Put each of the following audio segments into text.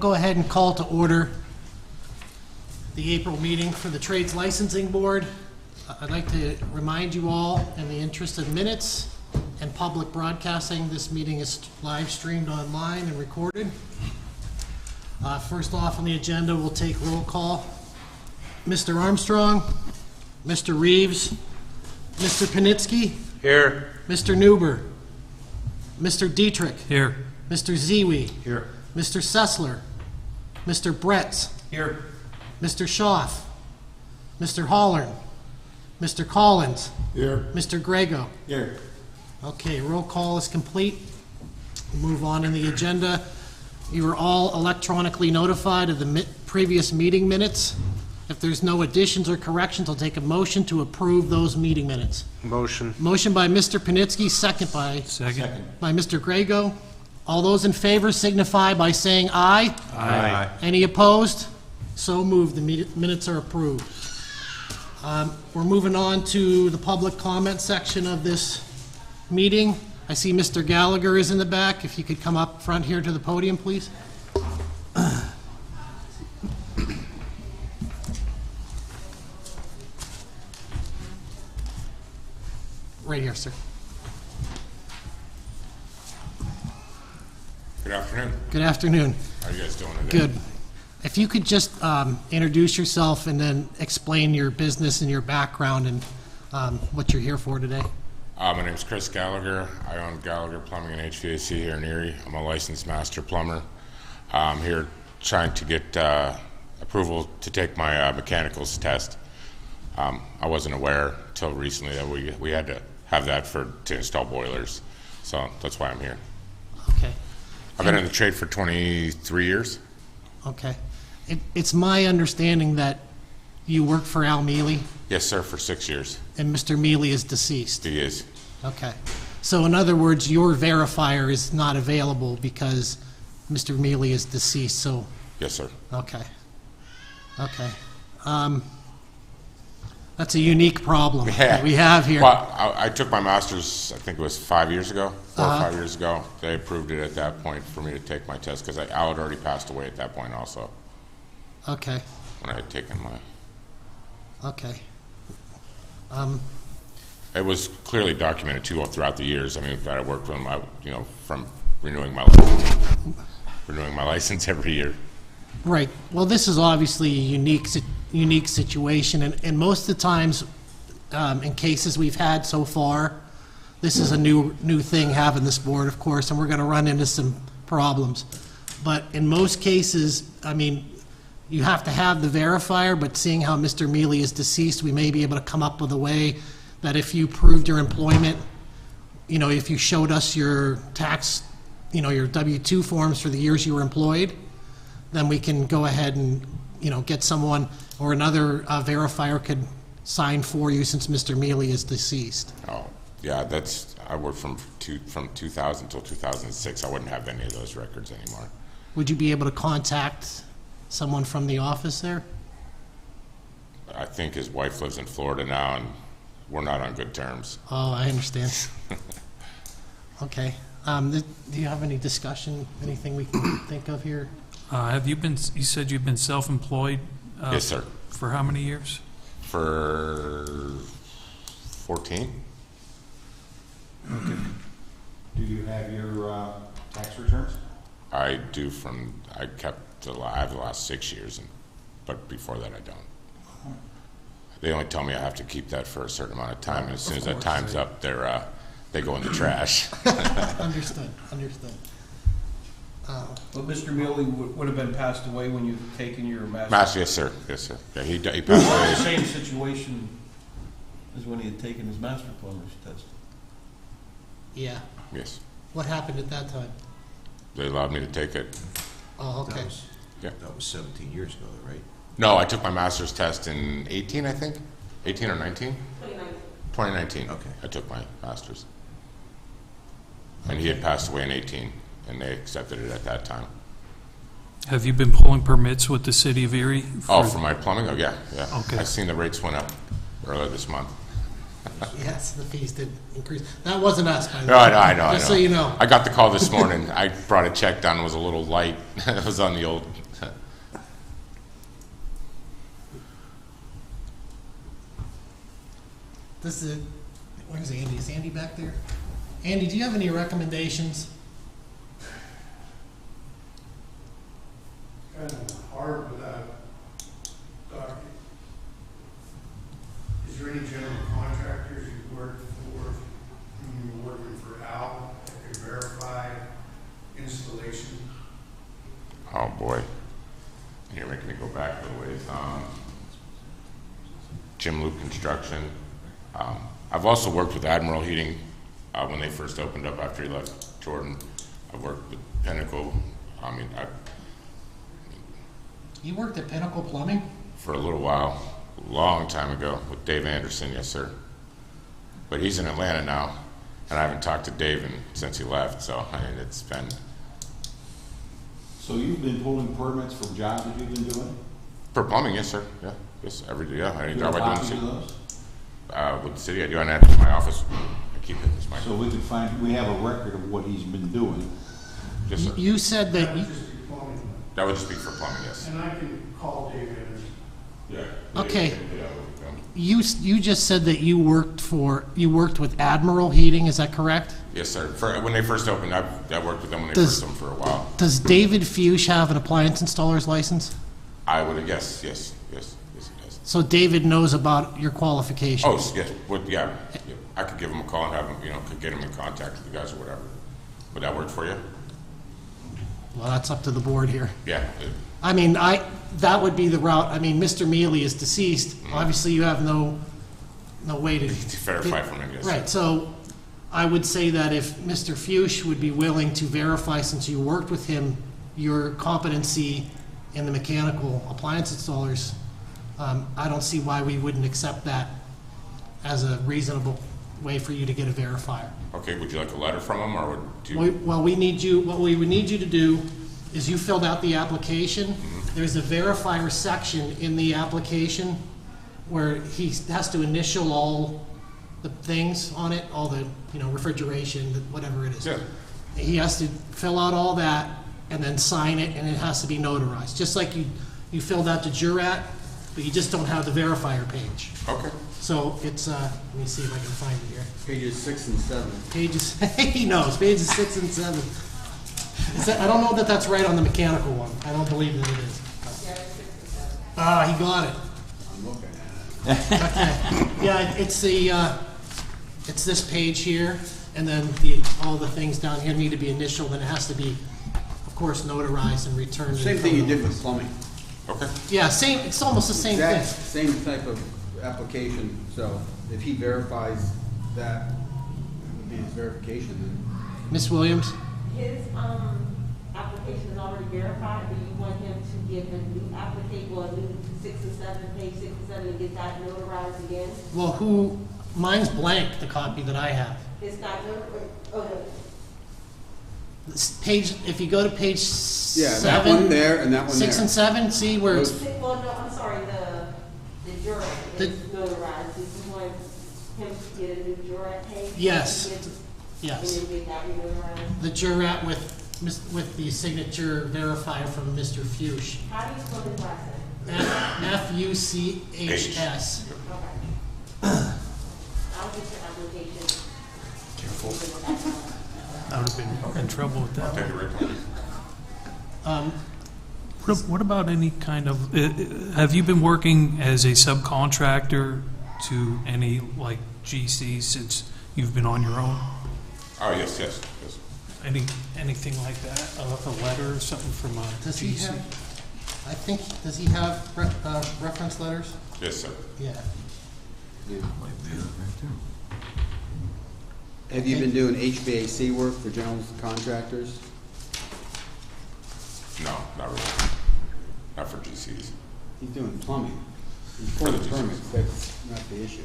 go ahead and call to order the April meeting for the Trades Licensing Board. I'd like to remind you all, in the interest of minutes and public broadcasting, this meeting is live streamed online and recorded. First off on the agenda, we'll take roll call. Mr. Armstrong, Mr. Reeves, Mr. Panitsky. Here. Mr. Newber, Mr. Dietrich. Here. Mr. Ziwi. Here. Mr. Sessler, Mr. Bretz, Here. Mr. Schaaf, Mr. Hollern, Mr. Collins, Here. Mr. Grego. Here. Okay, roll call is complete. Move on in the agenda. You were all electronically notified of the previous meeting minutes. If there's no additions or corrections, I'll take a motion to approve those meeting minutes. Motion. Motion by Mr. Panitsky, second by Mr. Grego. All those in favor signify by saying aye. Aye. Any opposed? So moved. The minutes are approved. We're moving on to the public comment section of this meeting. I see Mr. Gallagher is in the back. If you could come up front here to the podium, please. Right here, sir. Good afternoon. Good afternoon. How are you guys doing today? Good. If you could just introduce yourself and then explain your business and your background and what you're here for today. My name is Chris Gallagher. I own Gallagher Plumbing and HVAC here in Erie. I'm a licensed master plumber. I'm here trying to get approval to take my mechanicals test. I wasn't aware until recently that we had to have that to install boilers. So that's why I'm here. Okay. I've been in the trade for 23 years. Okay. It's my understanding that you work for Al Mealy, Yes, sir, for 6 years. and Mr. Mealy is deceased. He is. Okay. So in other words, your verifier is not available because Mr. Mealy is deceased, so, Yes, sir. okay. Okay. That's a unique problem that we have here. Well, I took my master's, I think it was 5 years ago, 4 or 5 years ago. They approved it at that point for me to take my test because Al had already passed away at that point also Okay. when I had taken my... Okay. It was clearly documented too all throughout the years. I mean, I worked with him, from renewing my license every year. Right. Well, this is obviously a unique situation, and most of the times, in cases we've had so far, this is a new thing having this board, of course, and we're going to run into some problems. But in most cases, I mean, you have to have the verifier, but seeing how Mr. Mealy is deceased, we may be able to come up with a way that if you proved your employment, if you showed us your tax, your W-2 forms for the years you were employed, then we can go ahead and, get someone or another verifier could sign for you since Mr. Mealy is deceased. Oh, yeah, I worked from 2000 until 2006. I wouldn't have any of those records anymore. Would you be able to contact someone from the office there? I think his wife lives in Florida now, and we're not on good terms. Oh, I understand. Okay. Do you have any discussion, anything we can think of here? You said you've been self-employed? Yes, sir. For how many years? For 14. Okay. Do you have your tax returns? I do I have the last 6 years, but before that I don't. They only tell me I have to keep that for a certain amount of time, and as soon as that time's up, they go in the trash. Understood. But Mr. Mealy would have been passed away when you've taken your master's? Master, yes, sir. Yes, sir. Yeah, he passed away. The same situation as when he had taken his master plumber's test. Yeah. Yes. What happened at that time? They allowed me to take it. Oh, okay. That was 17 years ago, right? No, I took my master's test in 18, I think. 18 or 19? 2019. Okay. I took my master's. And he had passed away in 18, and they accepted it at that time. Have you been pulling permits with the city of Erie? For my plumbing? Oh, yeah. Okay. I've seen the rates went up earlier this month. Yes, the fees did increase. That wasn't us, by the No, way. I know. Just so you know. I got the call this morning. I brought a check down. It was a little light. It was on the old. This is, where's Andy? Is Andy back there? Andy, do you have any recommendations? Kind of hard without talking. Is there any general contractors you work for, when you're working for Al, that can verify installation? Oh boy, you're making me go back a little ways. Jim Loop Construction. I've also worked with Admiral Heating when they first opened up after he left Jordan. I've worked with Pinnacle. I mean, You worked at Pinnacle Plumbing? for a little while, a long time ago, with Dave Anderson, yes sir. But he's in Atlanta now, and I haven't talked to Dave since he left. So I mean, it's been. So you've been pulling permits for jobs that you've been doing? For plumbing, yes, sir. Yeah, yes, every day. Yeah, any You job have I do in the copies city. of those? With the city, I do. I have it in my office. I keep it in this mic. So we could find, we have a record of what he's been doing. Yes, sir. You said that, That you- would just be plumbing. That would just be for plumbing, yes. And I can call Dave Anderson. Yeah. Okay. Yeah, you just said that you worked with Admiral Heating, is that correct? yes, sir. When they first opened, I worked with them when they Does- first opened for a while. Does David Fuchs have an appliance installer's license? I would, yes, he does. So David knows about your qualifications? Oh, yes, yeah. I could give him a call and have him, could get him in contact with you guys or whatever. Would that work for you? Well, that's up to the board here. Yeah. I mean, that would be the route. I mean, Mr. Mealy is deceased. Obviously, you have no way to. To verify from him, yes. Right, so I would say that if Mr. Fuchs would be willing to verify, since you worked with him, your competency in the mechanical appliance installers, I don't see why we wouldn't accept that as a reasonable way for you to get a verifier. Okay, would you like a letter from him, or would you? Well, what we would need you to do is you filled out the application. There's a verifier section in the application where he has to initial all the things on it, all the, refrigeration, whatever it is. Yeah. He has to fill out all that and then sign it, and it has to be notarized. Just like you filled out the jurat, but you just don't have the verifier page. Okay. So it's, let me see if I can find it here. Pages 6 and 7. Pages, he knows, pages 6 and 7. I don't know that that's right on the mechanical one. I don't believe that it is. Ah, he got it. I'm looking at it. Okay. Yeah, it's this page here, and then all the things down here need to be initialed, and it has to be, of course, notarized and returned. Same thing you did with plumbing. Okay. Yeah, same, it's almost the same Exact thing. Same type of application, so if he verifies that, it would be his verification then. Ms. Williams? His, application is already verified, do you want him to give a new application, or a new 6 and 7, page 6 and 7, and get that notarized again? Well, mine's blank, the copy that I have. It's not notarized, oh, no. This page, if you go to page Yeah, 7. that one there and that one 6 there. and 7, see where it's, Well, no, I'm sorry, the jurat is notarized, did you want him to get a new jurat page? Yes. And yes. then get that notarized? The jurat with the signature verifier from Mr. Fuchs. How do you spell his last name? Fuchs. Okay. I'll get your application. Careful. I would have been in trouble with that. Okay, Rick. What about any kind of, have you been working as a subcontractor to any, like, GCs since you've been on your own? Oh, yes. Anything like that? A letter or something from a Does he GC? have, does he have reference letters? Yes, sir. Yeah. Have you been doing HVAC work for general contractors? No, not really. Not for GCs. He's doing plumbing. He's For the pulling GCs. permits, that's not the issue.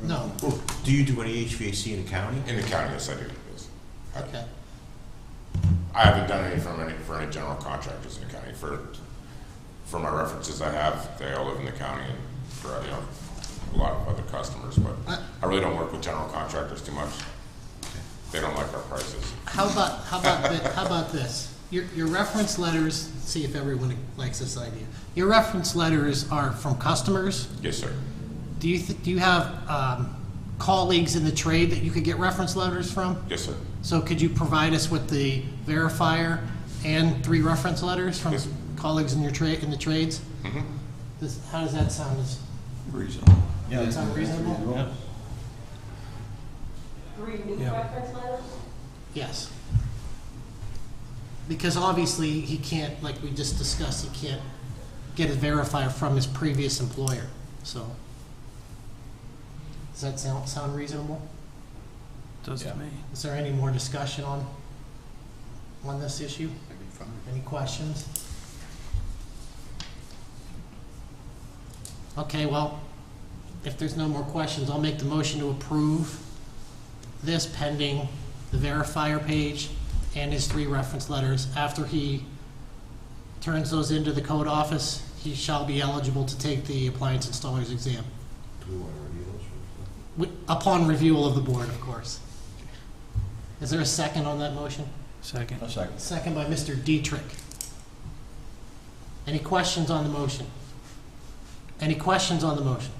No. Well, do you do any HVAC in the county? In the county, yes, I do. Yes. Okay. I haven't done any for any general contractors in the county. For my references I have, they all live in the county, and for a lot of other customers, but I really don't work with general contractors too much. They don't like our prices. How about this? Your reference letters, see if everyone likes this idea. Your reference letters are from customers. Yes, sir. Do you have colleagues in the trade that you could get reference letters from? Yes, sir. So could you provide us with the verifier and 3 reference letters from Yes. colleagues in your in the trades? Mm-hmm. How does that sound? Reasonable. Does that sound reasonable? Yeah. 3 new Yeah. reference letters? Yes. Because obviously he can't, like we just discussed, he can't get a verifier from his previous employer. So does that sound reasonable? Does to me. Is there any more discussion on this issue? Any questions? Okay, well, if there's no more questions, I'll make the motion to approve this pending the verifier page and his 3 reference letters. After he turns those into the code office, he shall be eligible to take the appliance installer's exam. Do we want to review those first? Upon review of the board, of course. Is there a second on that motion? Second. A second. Second by Mr. Dietrich. Any questions on the motion? Any questions on the motion?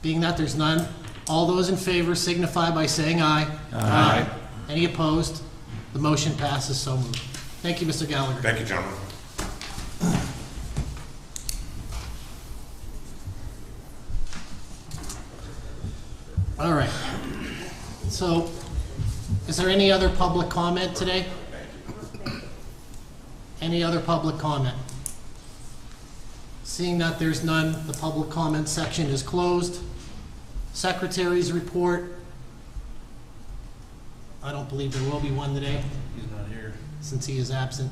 Being that there's none, all those in favor signify by saying aye. Aye. Any opposed? The motion passes, so moved. Thank you, Mr. Gallagher. Thank you, gentlemen. All right. So, is there any other public comment today? Any other public comment? Seeing that there's none, the public comment section is closed. Secretary's report. I don't believe there will be one today, He's not here. since he is absent.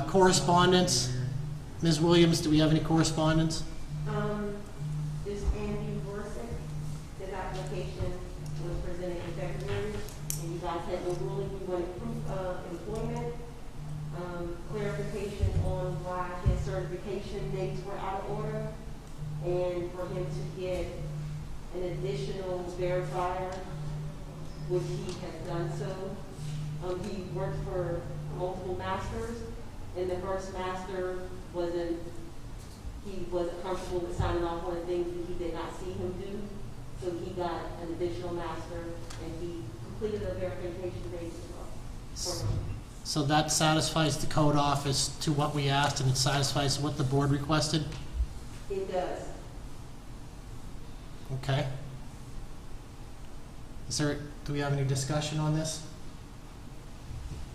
Correspondence. Ms. Williams, do we have any correspondence? This Andy Borsick, his application was presented in February, and you guys had the ruling, you wanted proof of employment, clarification on why his certification dates were out of order, and for him to get an additional verifier, which he has done so. He worked for multiple masters, and the first master he wasn't comfortable with signing off on things that he did not see him do. So he got an additional master, and he completed a verification base as well for him. So that satisfies the code office to what we asked, and it satisfies what the board requested? It does. Okay. Do we have any discussion on this?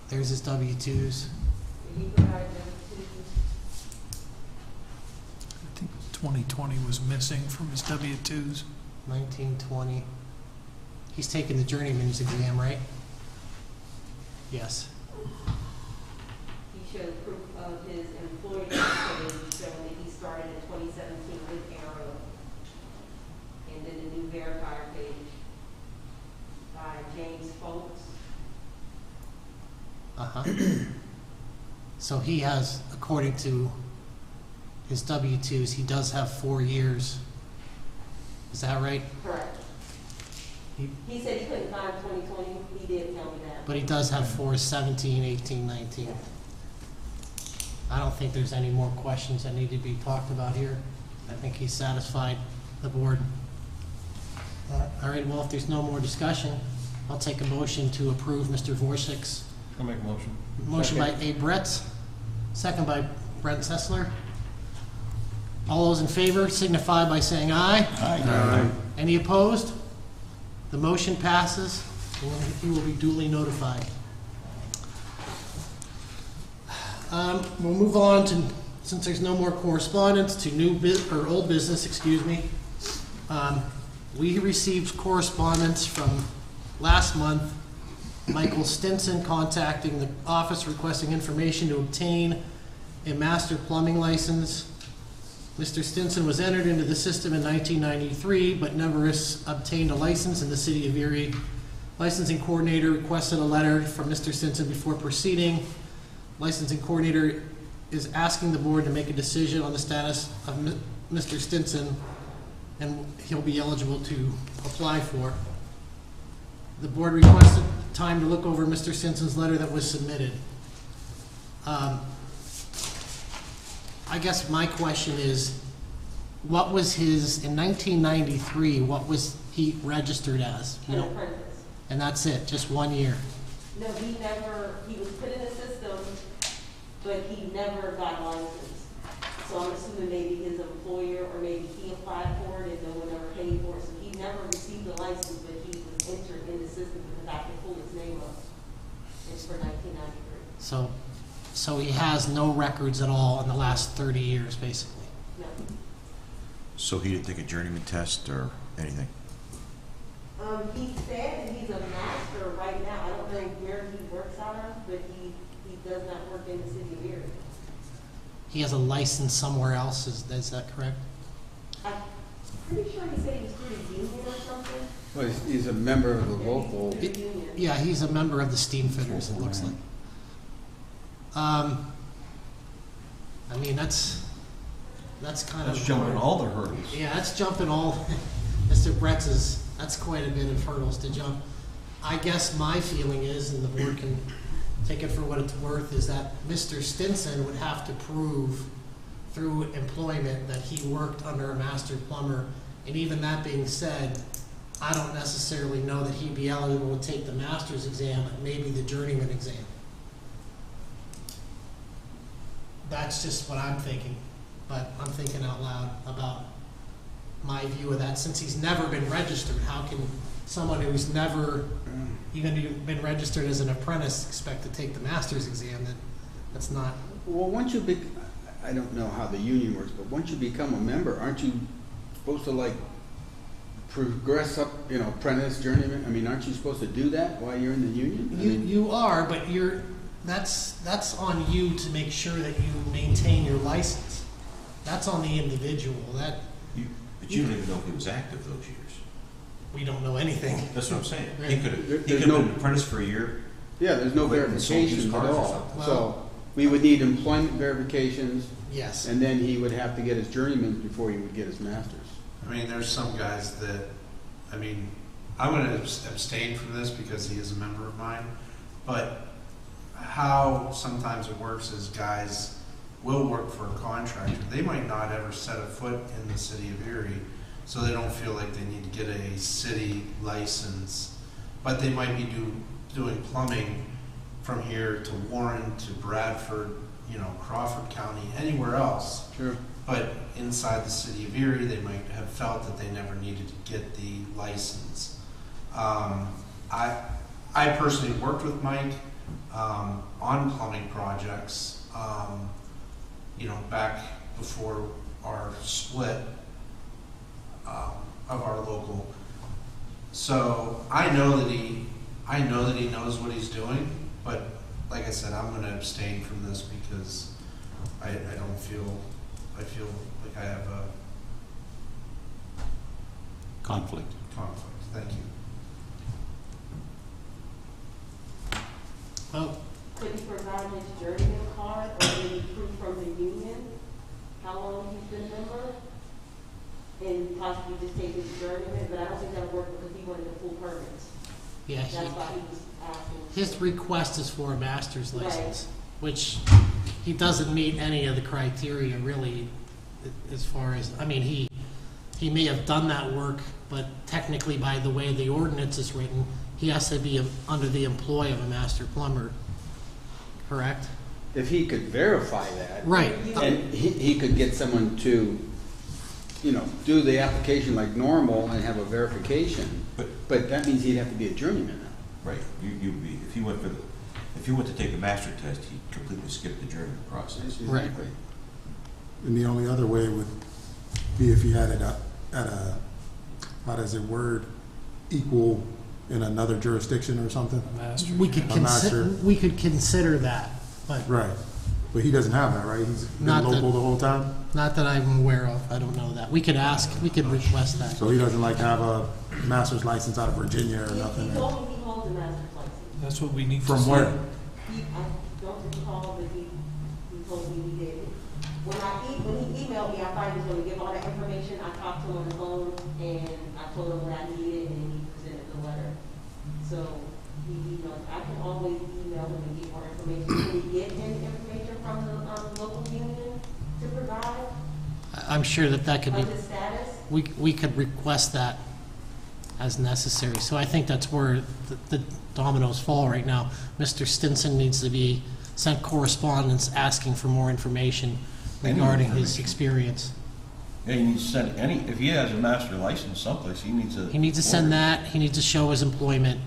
There's his W-2s. He provided them I think 2020 was missing from his W-2s. 1920. He's taking the journeyman's exam, right? Yes. he showed proof of his employment page showing that he started in 2017 with Arrow. And then a new verifier page by James Foltz. Uh-huh. So he has, according to his W-2s, he does have 4 years. Is that right? Correct. He- He said he couldn't find 2020, he did tell me that. But he does have 4, 17, 18, 19. I don't think there's any more questions that need to be talked about here. I think he's satisfied the board. All right, well, if there's no more discussion, I'll take a motion to approve Mr. Vorsik's I'll make a motion. motion by A. Bretz, second by Brent Sessler. All those in favor signify by saying aye. Aye. Any opposed? The motion passes, and he will be duly notified. We'll move on to, since there's no more correspondence, to old business, excuse me. We received correspondence from last month, Michael Stinson contacting the office requesting information to obtain a master plumbing license. Mr. Stinson was entered into the system in 1993, but never obtained a license in the city of Erie. Licensing coordinator requested a letter from Mr. Stinson before proceeding. Licensing coordinator is asking the board to make a decision on the status of Mr. Stinson and he'll be eligible to apply for. The board requested time to look over Mr. Stinson's letter that was submitted. I guess my question is, what was his, in 1993, what was he registered as? You An know, apprentice. and that's it, just 1 year. No, he was put in the system, but he never got licensed. So I'm assuming maybe his employer, or maybe he applied for it and no one ever paid for it. So he never received a license, but he was entered in the system because I can pull his name up. It's for 1993. So he has no records at all in the last 30 years, basically. No. So he didn't take a journeyman test or anything? He said that he's a master right now. I don't know where he works out of, but he does not work in the city of Erie. He has a license somewhere else, is that correct? I'm pretty sure he said he was through the union or something. Well, he's a member of the local. Through the union. Yeah, he's a member of the Steam Fitters, it looks like. I mean, that's kind of. That's jumping all the hurdles. Yeah, that's jumping all, Mr. Bretz's, that's quite a bit of hurdles to jump. I guess my feeling is, and the board can take it for what it's worth, is that Mr. Stinson would have to prove through employment that he worked under a master plumber. And even that being said, I don't necessarily know that he'd be eligible to take the master's exam, but maybe the journeyman exam. That's just what I'm thinking, but I'm thinking out loud about my view of that. Since he's never been registered, how can someone who's never even been registered as an apprentice expect to take the master's exam? That's not. Well, once you I don't know how the union works, but once you become a member, aren't you supposed to like progress up, apprentice, journeyman? I mean, aren't you supposed to do that while you're in the union? You are, but that's on you to make sure that you maintain your license. That's on the individual. But you didn't even know if he was active those years. We don't know anything. That's what I'm saying. Right. He could There- have there's been no- an apprentice for a year. Yeah, there's no Quit and sold used verification at cars or all. something. So we would need employment verifications, Yes. and then he would have to get his journeyman before he would get his master's. I mean, there's some guys that, I'm going to abstain from this because he is a member of mine, but how sometimes it works is guys will work for a contractor. They might not ever set a foot in the city of Erie, so they don't feel like they need to get a city license, but they might be doing plumbing from here to Warren to Bradford, Crawford County, anywhere else. Sure. But inside the city of Erie, they might have felt that they never needed to get the license. I personally worked with Mike on plumbing projects, back before our split of our local. So I know that he knows what he's doing, but like I said, I'm going to abstain from this because I feel like I have a Conflict. conflict. Thank you. Well, Could he provide his journeyman card or any proof from the union, how long he's been a member? And possibly just take his journeyman, but I don't think that'll work because he wanted a full permit. yeah, That's why he was asking. his request is for a master's Right. license, which he doesn't meet any of the criteria really, as far as, he may have done that work, but technically by the way the ordinance is written, he has to be under the employ of a master plumber, correct? If he could verify that. Right. And he could get someone to, do the application like normal and have a verification. But that means he'd have to be a journeyman now. Right. You'd be, if you went to take a master test, he'd completely skip the journeyman process. Right. Exactly. And the only other way would be if he had it at a, equal in another jurisdiction or something. Master. We could A master. consider that, but Right. But he doesn't have that, right? He's been Not that- local the whole time? not that I'm aware of. I don't know that. We could request that. So he doesn't have a master's license out of Virginia or He nothing? told me he holds a master's license. That's what we need to From see. where? I don't recall, but he told me he did. When he emailed me, I thought he was gonna give all that information. I talked to him on the phone, and I told him what I needed, and he presented the letter. So, he, I can always email him and get more information. Can we get him information from the, local union to provide I'm sure that could be, of his status? we could request that as necessary. So I think that's where the dominoes fall right now. Mr. Stinson needs to be sent correspondence asking for more information regarding his experience. Yeah, he needs to send any, if he has a master license someplace, he needs to. He needs to send that, he needs to show his employment.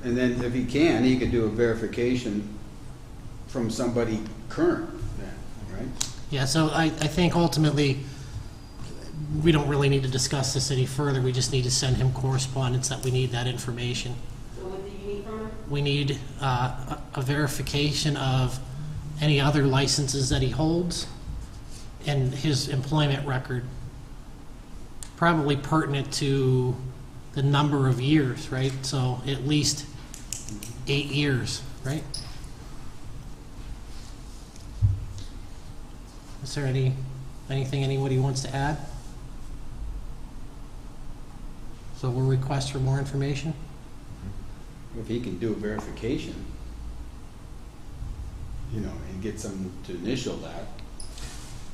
And then if he can, he could do a verification from somebody current then, right? Yeah, so I think ultimately, we don't really need to discuss this any further. We just need to send him correspondence that we need that information. So what do you need from him? We need a verification of any other licenses that he holds and his employment record, probably pertinent to the number of years, right? So at least 8 years, right? Is there anything anybody wants to add? So we'll request for more information? If he can do a verification, and get someone to initial that.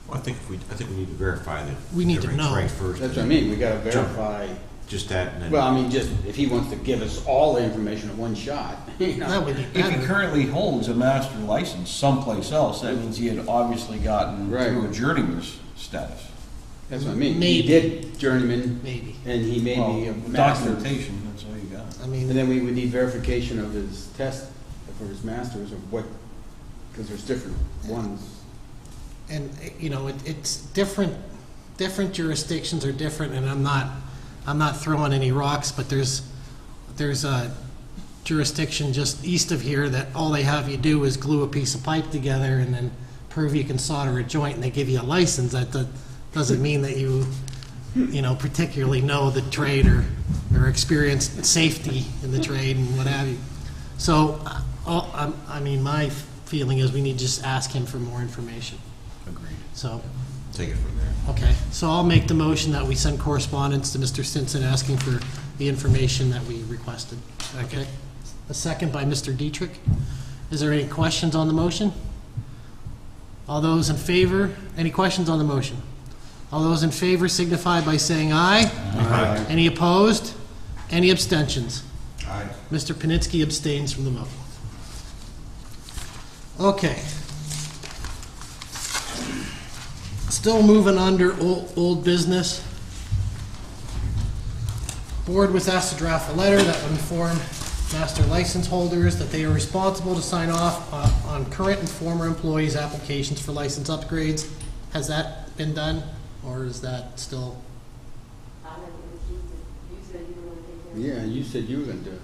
Well, I think we need to verify that. We need to everything's know. right first. That's what I mean, we gotta verify, Just that, and then. well, I mean, just, if he wants to give us all the information at one shot, That would be If he better. currently holds a master license someplace else, that means he had obviously gotten Right. through a journeyman's status. That's what I mean. Maybe. He did journeyman, Maybe. and he may be a Well, master. documentation, that's all you got. I And mean, then we would need verification of his test for his masters of what, because there's different ones. and, it's different jurisdictions are different, and I'm not throwing any rocks, but there's a jurisdiction just east of here that all they have you do is glue a piece of pipe together and then prove you can solder a joint, and they give you a license. That doesn't mean that you particularly know the trade or experience safety in the trade and what have you. So, my feeling is we need to just ask him for more information. Agreed. So, Take it from there. okay, so I'll make the motion that we send correspondence to Mr. Stinson asking for the information that we requested. Okay? A second by Mr. Dietrich. Is there any questions on the motion? All those in favor? Any questions on the motion? All those in favor signify by saying aye. Aye. Any opposed? Any abstentions? Aye. Mr. Panitsky abstains from the vote. Okay. Still moving under old business. Board was asked to draft a letter that would inform master license holders that they are responsible to sign off on current and former employees' applications for license upgrades. Has that been done, or is that still? I never received it. You said you were gonna take care of it. Yeah, you said you were gonna do it.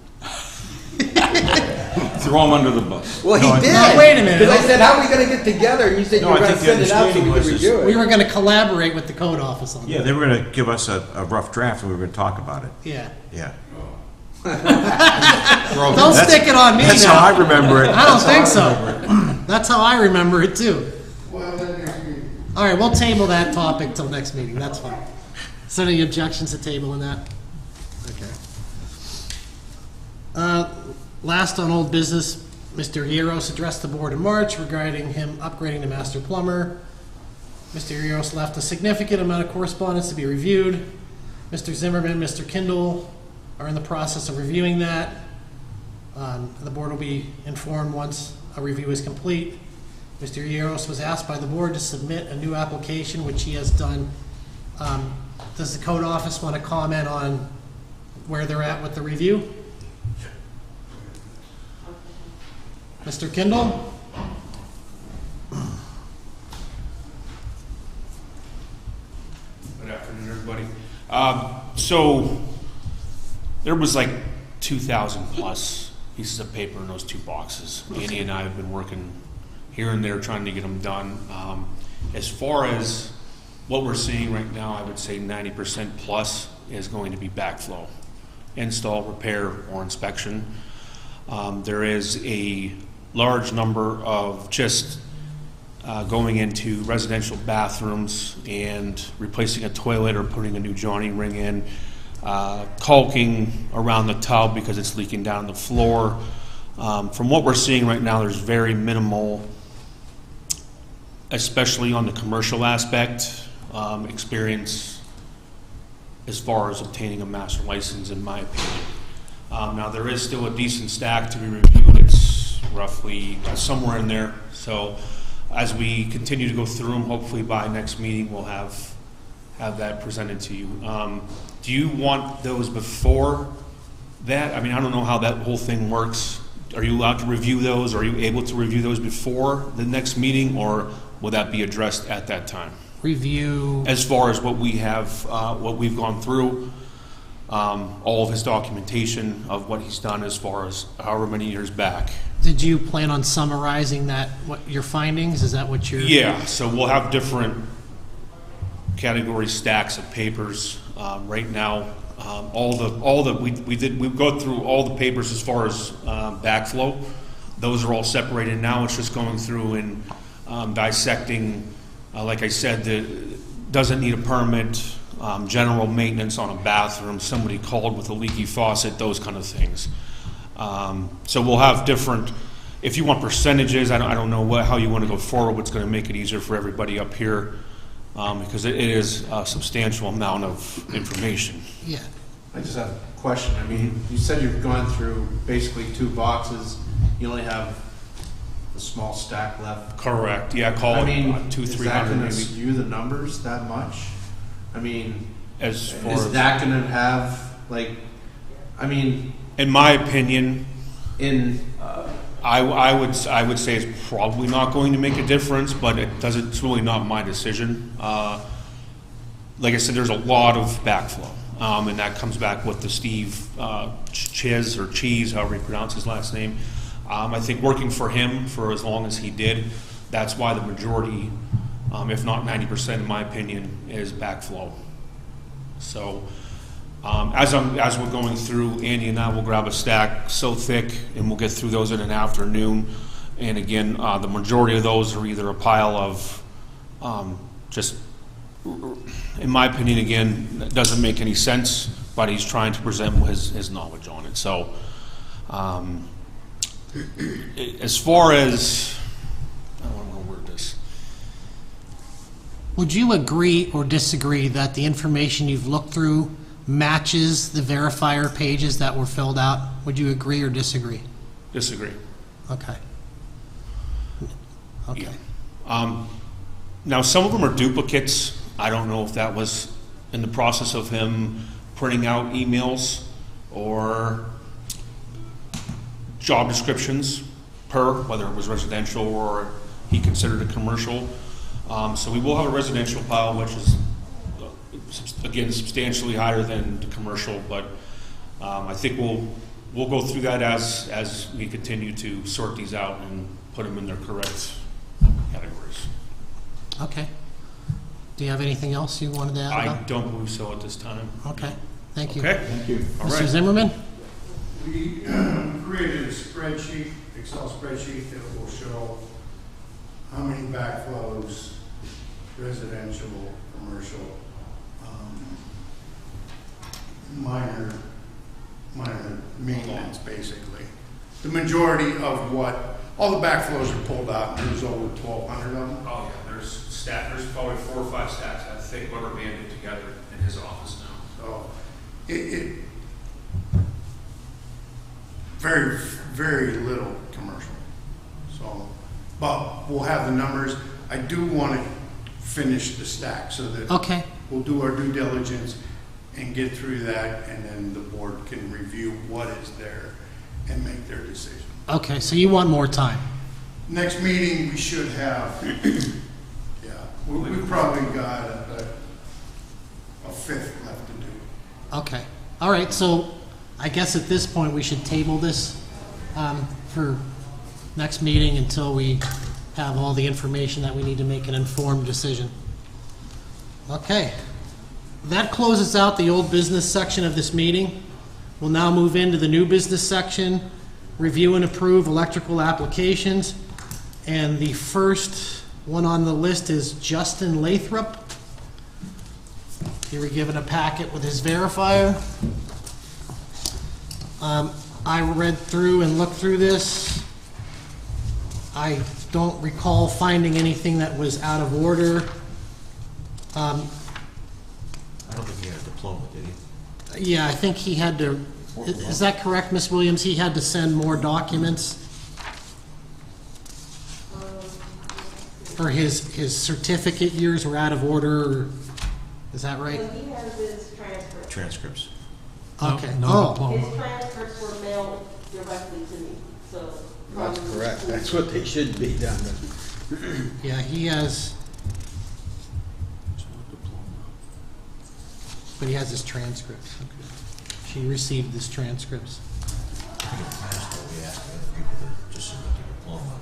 Throw him under the bus. Well, No, I he think- did. No, wait a minute. Because I said, how are we gonna get together? And you said you No, were I gonna think the send it out so we understanding could was review it. We were gonna collaborate with the code office on Yeah, that. they were gonna give us a rough draft, and we were gonna talk about it. Yeah. Yeah. Don't stick it on me That's now. how I remember it. I don't think so. That's how I remember it too. All right, we'll table that topic till next meeting. That's fine. Is there any objections to tabling that? Okay. Last on old business, Mr. Eros addressed the board in March regarding him upgrading to master plumber. Mr. Eros left a significant amount of correspondence to be reviewed. Mr. Zimmerman, Mr. Kindle are in the process of reviewing that. The board will be informed once a review is complete. Mr. Eros was asked by the board to submit a new application, which he has done. Does the code office want to comment on where they're at with the review? Mr. Kindle? Good afternoon, everybody. So there was like 2,000 plus pieces of paper in those two boxes. Andy and I have been working here and there trying to get them done. As far as what we're seeing right now, I would say 90% plus is going to be backflow, install, repair, or inspection. There is a large number of just going into residential bathrooms and replacing a toilet or putting a new joining ring in, caulking around the tub because it's leaking down the floor. From what we're seeing right now, there's very minimal, especially on the commercial aspect, experience as far as obtaining a master license, in my opinion. Now, there is still a decent stack to be reviewed. It's roughly somewhere in there. So as we continue to go through them, hopefully by next meeting, we'll have that presented to you. Do you want those before that? I mean, I don't know how that whole thing works. Are you allowed to review those? Are you able to review those before the next meeting, or will that be addressed at that time? Review, As far as what we have, what we've gone through, all of his documentation of what he's done as far as however many years back. did you plan on summarizing that, what your findings? Is that what you're? Yeah, so we'll have different category stacks of papers. Right now, we go through all the papers as far as backflow. Those are all separated now. It's just going through and dissecting. Like I said, doesn't need a permit. General maintenance on a bathroom. Somebody called with a leaky faucet. Those kind of things. So we'll have different. If you want percentages, I don't know how you want to go forward. What's going to make it easier for everybody up here. Because it is a substantial amount of information. Yeah. I just have a question. I mean, you said you've gone through basically 2 boxes. You only have a small stack left. Correct. Yeah, call I it mean, 200-300 is that going to maybe. skew the numbers that much? I mean, As far is as, that going to have, like, I mean, in my opinion, in, I would say it's probably not going to make a difference, but it's really not my decision. Like I said, there's a lot of backflow, and that comes back with the Steve Chiz or Cheese, however you pronounce his last name. I think working for him for as long as he did, that's why the majority, if not 90%, in my opinion, is backflow. So. As we're going through, Andy and I will grab a stack so thick, and we'll get through those in an afternoon. And again, the majority of those are either a pile of just, in my opinion, again, that doesn't make any sense, but he's trying to present his knowledge on it. So as far as, I don't want to word this. Would you agree or disagree that the information you've looked through matches the verifier pages that were filled out? Would you agree or disagree? Disagree. Okay. Okay. Now, some of them are duplicates. I don't know if that was in the process of him printing out emails or job descriptions whether it was residential or he considered it commercial. So we will have a residential pile, which is, again, substantially higher than the commercial, but I think we'll go through that as we continue to sort these out and put them in their correct categories. Okay. Do you have anything else you wanted to add I about? don't believe so at this time. Okay. Thank you. Okay? Thank you. All Mr. right. Zimmerman? We created a spreadsheet, Excel spreadsheet that will show how many backflows, residential, commercial, minor maintenance, basically. The majority of all the backflows are pulled out, and there's over 1,200 of them. Oh, yeah, there's probably 4 or 5 stacks, I think, rubber banded together in his office now. So, it very, very little commercial. So, but we'll have the numbers. I do want to finish the stack so that Okay. we'll do our due diligence and get through that, and then the board can review what is there and make their decision. Okay, so you want more time? Next meeting, we should have, yeah, we've probably got a fifth left to do. Okay. All right, so I guess at this point, we should table this for next meeting until we have all the information that we need to make an informed decision. Okay. That closes out the old business section of this meeting. We'll now move into the new business section, review and approve electrical applications. And the first One on the list is Justin Lathrop. You were given a packet with his verifier. I read through and looked through this. I don't recall finding anything that was out of order. I don't think he had a diploma, did he? Yeah, I think he had to, is that correct, Ms. Williams? He had to send more documents for his certificate years were out of order, or, is that right? So he has his transcript. Transcripts. Okay. No Oh, diploma. His transcripts were mailed directly to me, so. That's from correct. school. That's what they should be done. yeah, he has, but he has his transcripts. She received his transcripts. I think in the past, though, we asked people to just submit their diploma.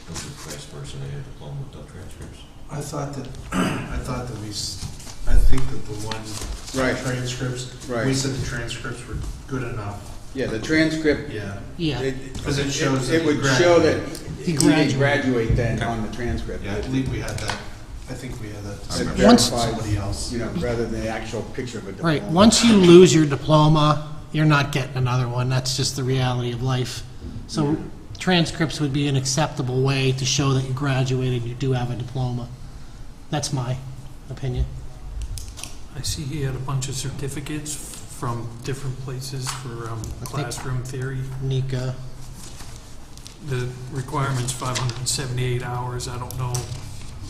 Those are vice versa, they had a diploma with no transcripts. I thought that, I think that the one Right. transcripts, Right. we said the transcripts were good enough. Yeah, the transcript, Yeah. Yeah, Because it shows that it would he show that graduated. he didn't graduate then on the transcript. Yeah, I believe we had that, I think we had that. That Once- verifies, Somebody else. you know, rather than the actual picture of a diploma. right. Once you lose your diploma, you're not getting another one. That's just the reality of life. So transcripts would be an acceptable way to show that you graduated, you do have a diploma. That's my opinion. I see he had a bunch of certificates from different places for classroom theory. Nika, The requirement's 578 hours. I don't know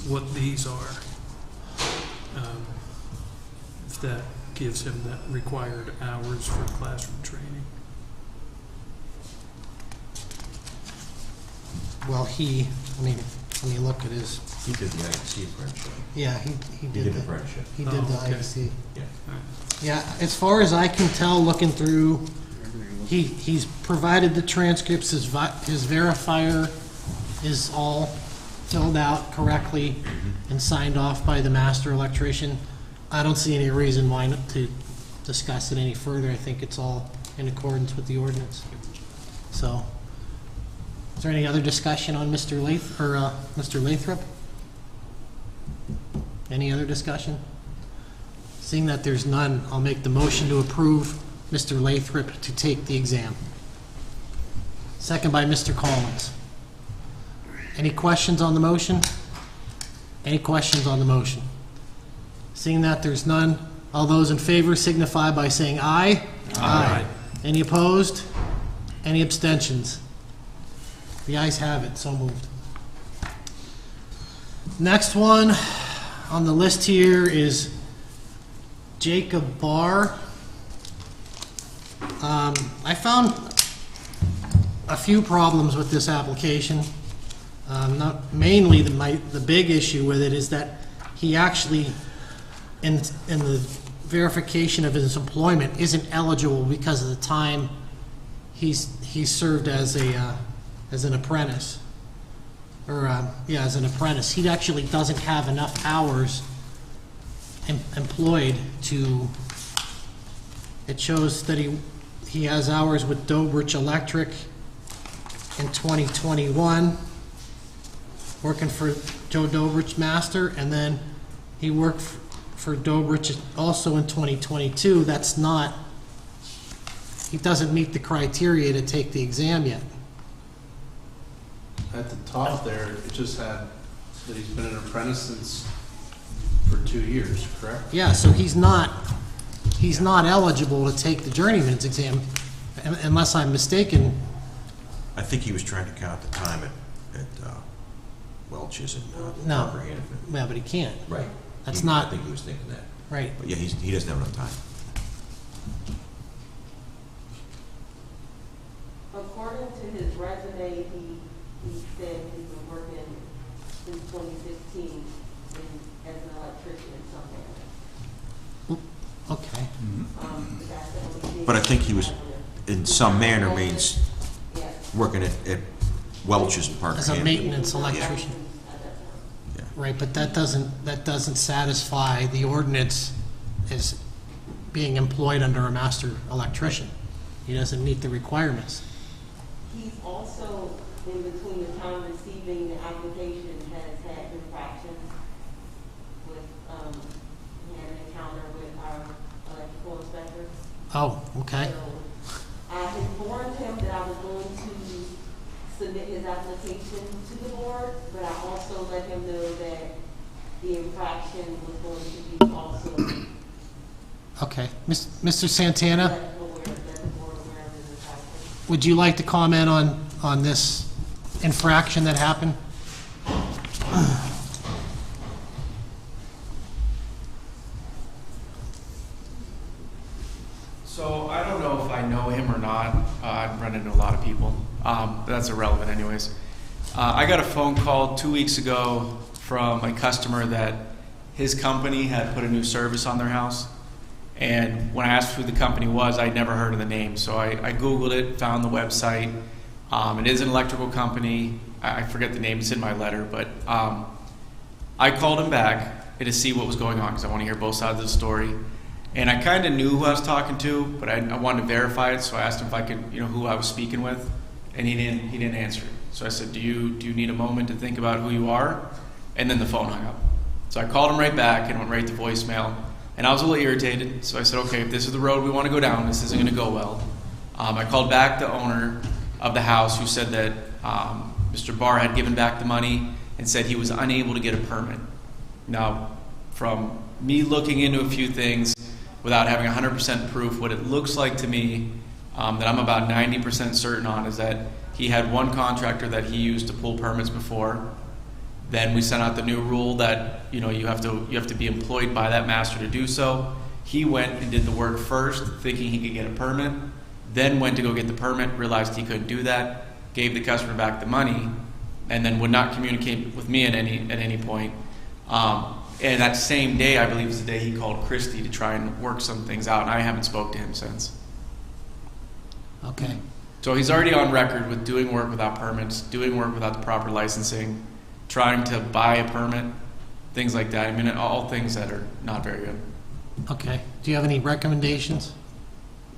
what these are. If that gives him that required hours for classroom training. well, let me look at his, He did the ITC apprenticeship. yeah, he He did did the the, apprenticeship, he did the Oh, okay. IC. yeah. Yeah, as far as I can tell, looking through, he's provided the transcripts, his verifier is all filled out correctly and signed off by the master electrician. I don't see any reason why not to discuss it any further. I think it's all in accordance with the ordinance. So, is there any other discussion on Mr. Lathrop? Any other discussion? Seeing that there's none, I'll make the motion to approve Mr. Lathrop to take the exam. Second by Mr. Collins. Any questions on the motion? Any questions on the motion? Seeing that there's none, all those in favor signify by saying aye. Aye. Any opposed? Any abstentions? The ayes have it, so moved. Next one on the list here is Jacob Barr. I found a few problems with this application. Not mainly the big issue with it is that he actually, in the verification of his employment, isn't eligible because of the time he's served as an apprentice, or as an apprentice. He actually doesn't have enough hours employed to. It shows that he has hours with Dobrich Electric in 2021, working for Joe Dobrich Master, and then he worked for Dobrich also in 2022. That's not. He doesn't meet the criteria to take the exam yet. At the top there, it just had that he's been an apprentice since for 2 years, correct? Yeah, so he's not eligible to take the journeyman's exam, unless I'm mistaken. I think he was trying to count the time at Welch's and No. Parker Hannaford. Yeah, but he can't. Right. That's I not, think he was thinking that. right. But yeah, he doesn't have enough time. According to his resume, he said he's been working since 2015 as an electrician in some manner. Okay. But that's the only thing But I think he was, has in some manner, means Yes. working at Welch's and Parker As a Hannaford. maintenance electrician. At that time. Right, but that doesn't satisfy the ordinance as being employed under a master electrician. He doesn't meet the requirements. He's also in between the time receiving the application has had infractions with, he had an encounter with our electrical inspector. Oh, okay. So I informed him that I was going to submit his application to the board, but I also let him know that the infraction was going to be also Okay. Mr. Santana, let the board aware of his infraction. would you like to comment on this infraction that happened? So I don't know if I know him or not. I've run into a lot of people. But that's irrelevant anyways. I got a phone call 2 weeks ago from a customer that his company had put a new service on their house. And when I asked who the company was, I'd never heard of the name. So I Googled it, found the website. It is an electrical company. I forget the name, it's in my letter. But I called him back to see what was going on because I want to hear both sides of the story. And I kind of knew who I was talking to, but I wanted to verify it. So I asked him if I could, who I was speaking with, and he didn't answer. So I said, do you need a moment to think about who you are? And then the phone hung up. So I called him right back and went right to voicemail. And I was a little irritated. So I said, okay, if this is the road we want to go down, this isn't going to go well. I called back the owner of the house who said that Mr. Barr had given back the money and said he was unable to get a permit. Now, from me looking into a few things without having 100% proof, what it looks like to me that I'm about 90% certain on is that he had one contractor that he used to pull permits before. Then we sent out the new rule that you have to be employed by that master to do so. He went and did the work first, thinking he could get a permit. Then went to go get the permit, realized he couldn't do that, gave the customer back the money, and then would not communicate with me at any point. And that same day, I believe, was the day he called Christie to try and work some things out, and I haven't spoke to him since. Okay. So he's already on record with doing work without permits, doing work without the proper licensing, trying to buy a permit, things like that. I mean, all things that are not very good. Okay. Do you have any recommendations?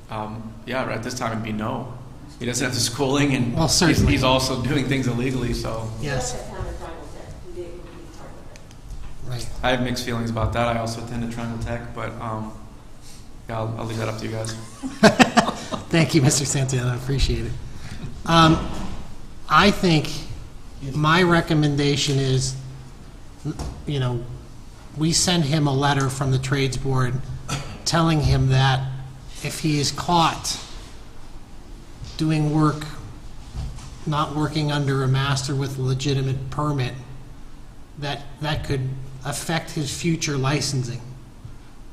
Yeah, at this time it'd be no. He doesn't have the schooling, and Well, certainly. he's also doing things illegally, so Yes. At that time of Triangle Tech, he did complete Triangle Tech. Right. I have mixed feelings about that. I also attended Triangle Tech, but yeah, I'll leave that up to you guys. Thank you, Mr. Santana. I appreciate it. I think my recommendation is, we send him a letter from the trades board telling him that if he is caught doing work, not working under a master with a legitimate permit, that could affect his future licensing,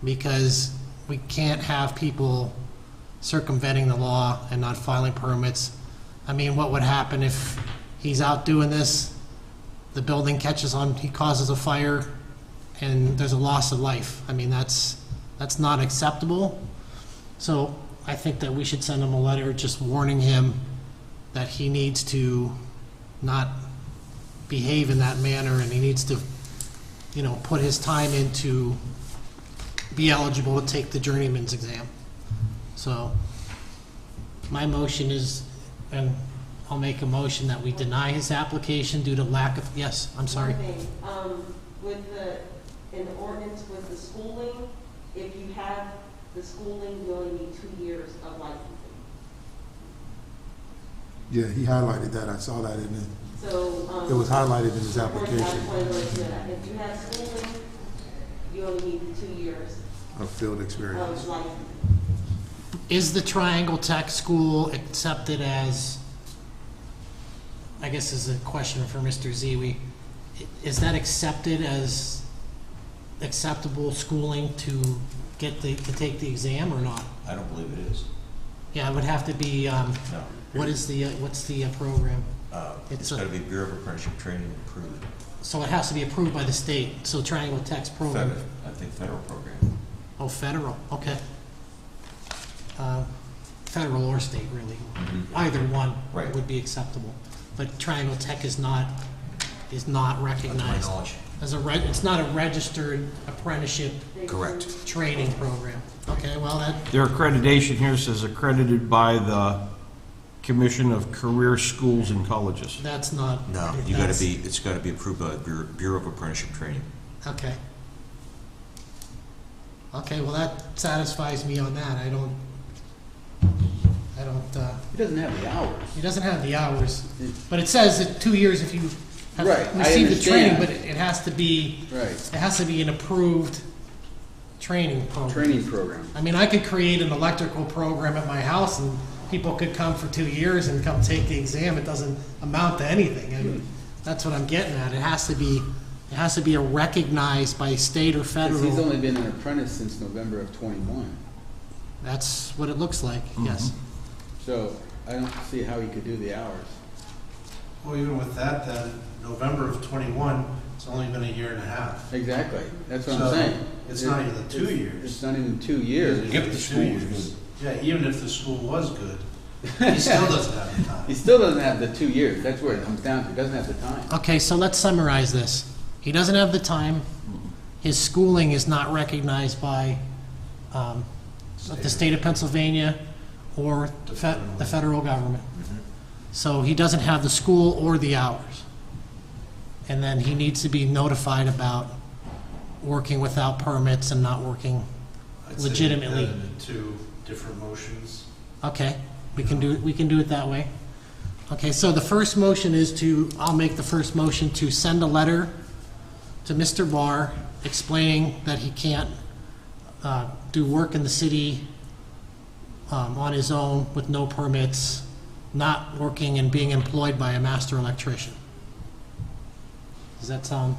because we can't have people circumventing the law and not filing permits. I mean, what would happen if he's out doing this, the building catches on, he causes a fire, and there's a loss of life? I mean, that's not acceptable. So I think that we should send him a letter just warning him that he needs to not behave in that manner, and he needs to, put his time in to be eligible to take the journeyman's exam. So my motion is, and I'll make a motion that we deny his application due to lack of, yes, I'm sorry. One thing, in the ordinance with the schooling, if you have the schooling, you only need 2 years of licensing. Yeah, he highlighted that. I saw that in it. So, It was highlighted in his of course, that's application why if you have schooling, you only need 2 years of field experience. of licensing. Is the Triangle Tech School accepted as, I guess is a question for Mr. Ziwi, is that accepted as acceptable schooling to take the exam or not? I don't believe it is. Yeah, it would have to be, No. what's the program? It's It's got a- to be Bureau of Apprenticeship Training approved. So it has to be approved by the state, so Triangle Tech's program. Federal, I think federal program. Oh, federal, okay. Federal or state, really. Either one Right. would be acceptable. But Triangle Tech is not That's my recognized knowledge. as it's not a registered apprenticeship Correct. training program. Okay, well, that, Their accreditation here says accredited by the Commission of Career Schools and Colleges. That's not. No, it's gotta be approved by the Bureau of Apprenticeship Training. Okay. Okay, well, that satisfies me on that. I don't, He doesn't have the hours. he doesn't have the hours, but it says that 2 years if you have Right, I received the training, understand. but it has to be, Right. it has to be an approved training program. Training program. I mean, I could create an electrical program at my house and people could come for 2 years and come take the exam. It doesn't amount to anything. I mean, that's what I'm getting at. It has to be recognized by state or 'Cause federal. he's only been an apprentice since November of '21. That's what it looks like, yes. So I don't see how he could do the hours. Well, even with that, then, November of '21, it's only been a year and a half. Exactly. That's what So, I'm saying. it's not even the 2 It's- years. It's not even 2 years. If the school was good. Yeah, even if the school was good, he still doesn't have the time. He still doesn't have the 2 years. That's where it comes down to. He doesn't have the time. Okay, so let's summarize this. He doesn't have the time. His schooling is not recognized by the state of Pennsylvania or the federal government. So he doesn't have the school or the hours. And then he needs to be notified about working without permits and not working I'd say legitimately. that into 2 different motions. Okay, we can do it that way. Okay, so the first motion is I'll make the first motion to send a letter to Mr. Barr explaining that he can't do work in the city on his own with no permits, not working and being employed by a master electrician. Does that sound,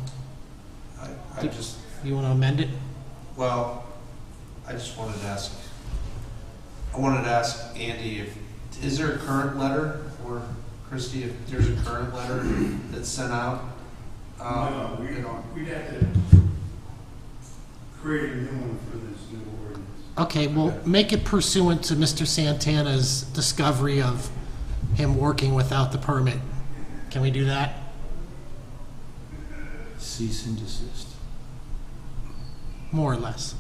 I just, you want to amend it? well, I just wanted to ask, Andy, is there a current letter, or Christie, if there's a current letter that's sent out? No, we'd have to create a new one for this new ordinance. Okay, well, make it pursuant to Mr. Santana's discovery of him working without the permit. Can we do that? Cease and desist. More or less.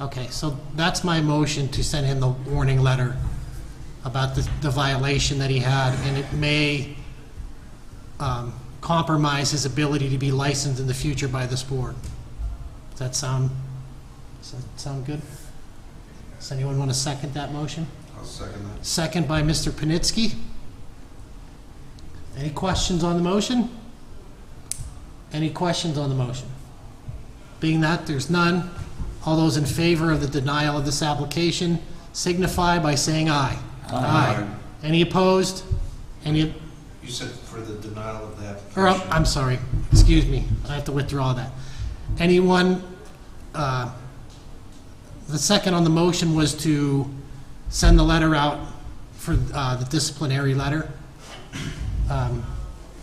Okay, so that's my motion to send him the warning letter about the violation that he had, and it may compromise his ability to be licensed in the future by this board. Does that sound good? Does anyone want to second that motion? I'll second that. Second by Mr. Panitsky. Any questions on the motion? Any questions on the motion? Being that there's none, all those in favor of the denial of this application signify by saying aye. Aye. Any opposed? Any, You said for the denial of the or, application. I'm sorry, excuse me, I have to withdraw that. Anyone, the second on the motion was to send the letter out for the disciplinary letter.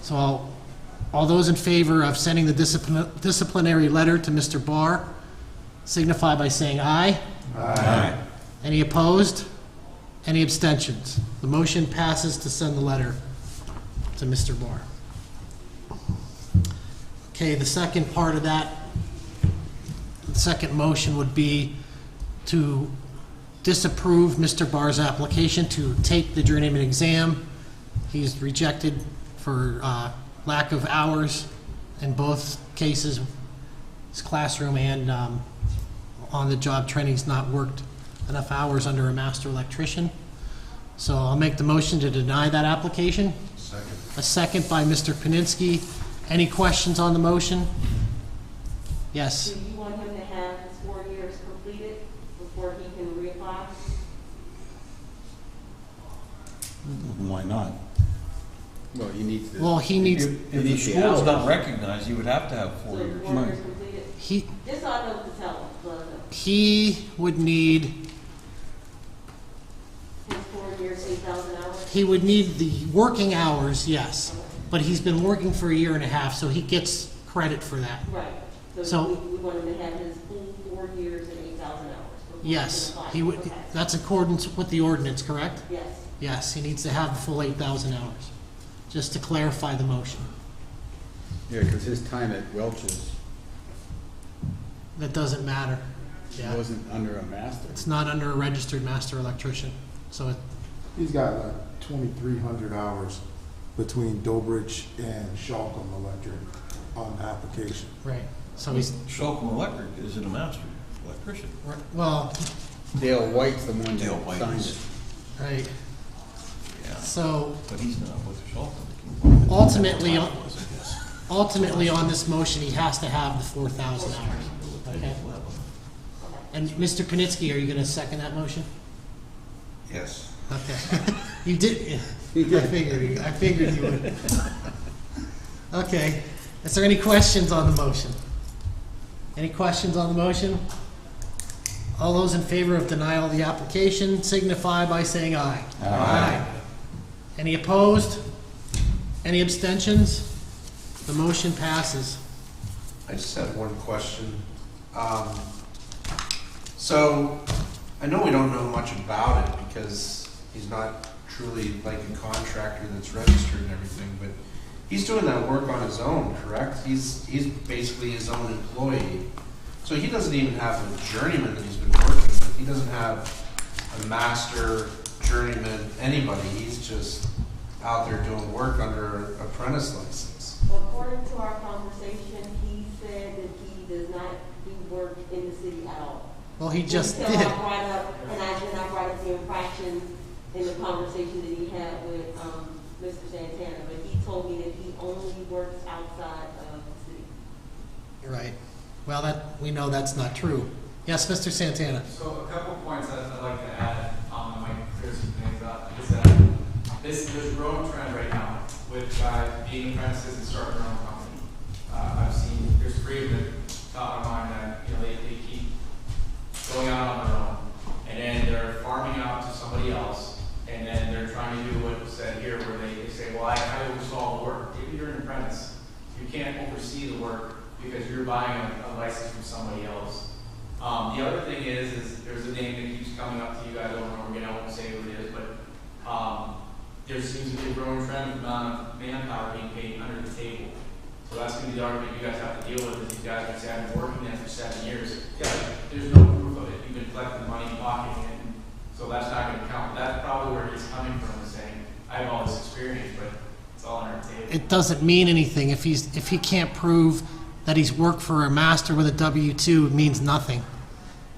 So all those in favor of sending the disciplinary letter to Mr. Barr signify by saying aye. Aye. Any opposed? Any abstentions? The motion passes to send the letter to Mr. Barr. Okay, the second part of that, the second motion would be to disapprove Mr. Barr's application to take the journeyman exam. He's rejected for lack of hours in both cases. His classroom and on-the-job training's not worked enough hours under a master electrician. So I'll make the motion to deny that application. Second. A second by Mr. Paninsky. Any questions on the motion? Yes. Do you want him to have his 4 years completed before he can reapply? Why not? Well, he needs to. Well, he needs, If the needs the school's hours. not recognized, you would have to have 4 So years. 4 years completed? he, Just so I know what to tell him, so I know. he would need, His 4 years, 8,000 hours? he would need the working hours, yes. But he's been working for a year and a half, so he gets credit for that. Right. So- So we want him to have his full 4 years and 8,000 hours. before he Yes, can apply. he would, Okay. that's accordance with the ordinance, correct? Yes. Yes, he needs to have the full 8,000 hours, just to clarify the motion. Yeah, because his time at Welch's That doesn't matter. Yeah, wasn't under a master. it's not under a registered master electrician, so it, He's got like 2,300 hours between Dobridge and Shalcom Electric on the application. Right. So he's, Shalcom Electric isn't a master electrician. well, Dale White's the one Dale that White signed is- it. right. Yeah. So But he's not with Shalcom. ultimately, Was, I guess. ultimately on this motion, he has to have the 4,000 hours. Okay. And Mr. Panitsky, are you going to second that motion? Yes. Okay. You did. I figured you would. Okay. Is there any questions on the motion? Any questions on the motion? All those in favor of denial of the application signify by saying aye. Aye. Any opposed? Any abstentions? The motion passes. I just had one question. So, I know we don't know much about it because he's not truly like a contractor that's registered and everything, but he's doing that work on his own, correct? He's basically his own employee. So he doesn't even have a journeyman that he's been working with. He doesn't have a master, journeyman, anybody. He's just out there doing work under an apprentice license. Well, according to our conversation, he said that he does not do work in the city at all. Well, he just Until did. I brought up, and I brought up the infraction in the conversation that he had with Mr. Santana, but he told me that he only works outside of the city. Right. Well, that, we know that's not true. Yes, Mr. Santana. So a couple points that I'd like to add, and Mike clears some things up, is that there's a growing trend right now with guys being apprentices and starting their own company. I've seen, there's 3 of them top of mind that, they keep going out on their own, and then they're farming out to somebody else, and then they're trying to do what was said here, where they say, well, I oversaw the work. If you're an apprentice, you can't oversee the work because you're buying a license from somebody else. The other thing is there's a name that keeps coming up to you guys over and over again. I won't say who it is, but there seems to be a growing trend of the amount of manpower being paid under the table. So that's going to be the argument you guys have to deal with. Is these guys are saying, I've been working there for 7 years. Yeah, there's no proof of it. You've been collecting money and pocketing it, and so that's not going to count. That's probably where he's coming from, is saying, I have all this experience, but it's all under the table. It doesn't mean anything. If he can't prove that he's worked for a master with a W-2, it means nothing.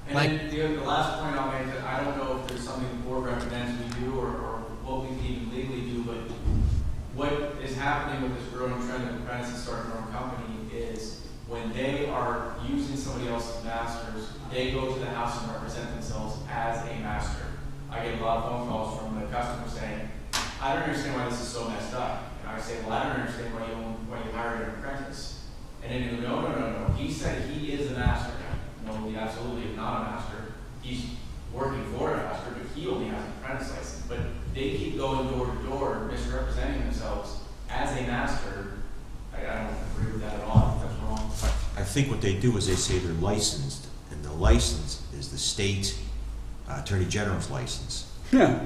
And Like, then the last point I'll make, that I don't know if there's something the board recommends we do or what we can even legally do, but what is happening with this growing trend of apprentices starting their own company is when they are using somebody else's masters, they go to the house and represent themselves as a master. I get a lot of phone calls from the customers saying, I don't understand why this is so messed up. And I say, well, I don't understand why you hired an apprentice. And then they go, no. He said he is a master. No, he absolutely is not a master. He's working for a master, but he only has an apprentice license. But they keep going door to door, misrepresenting themselves as a master. I don't agree with that at all. I think that's wrong. I think what they do is they say they're licensed, and the license is the state attorney general's license. Yeah.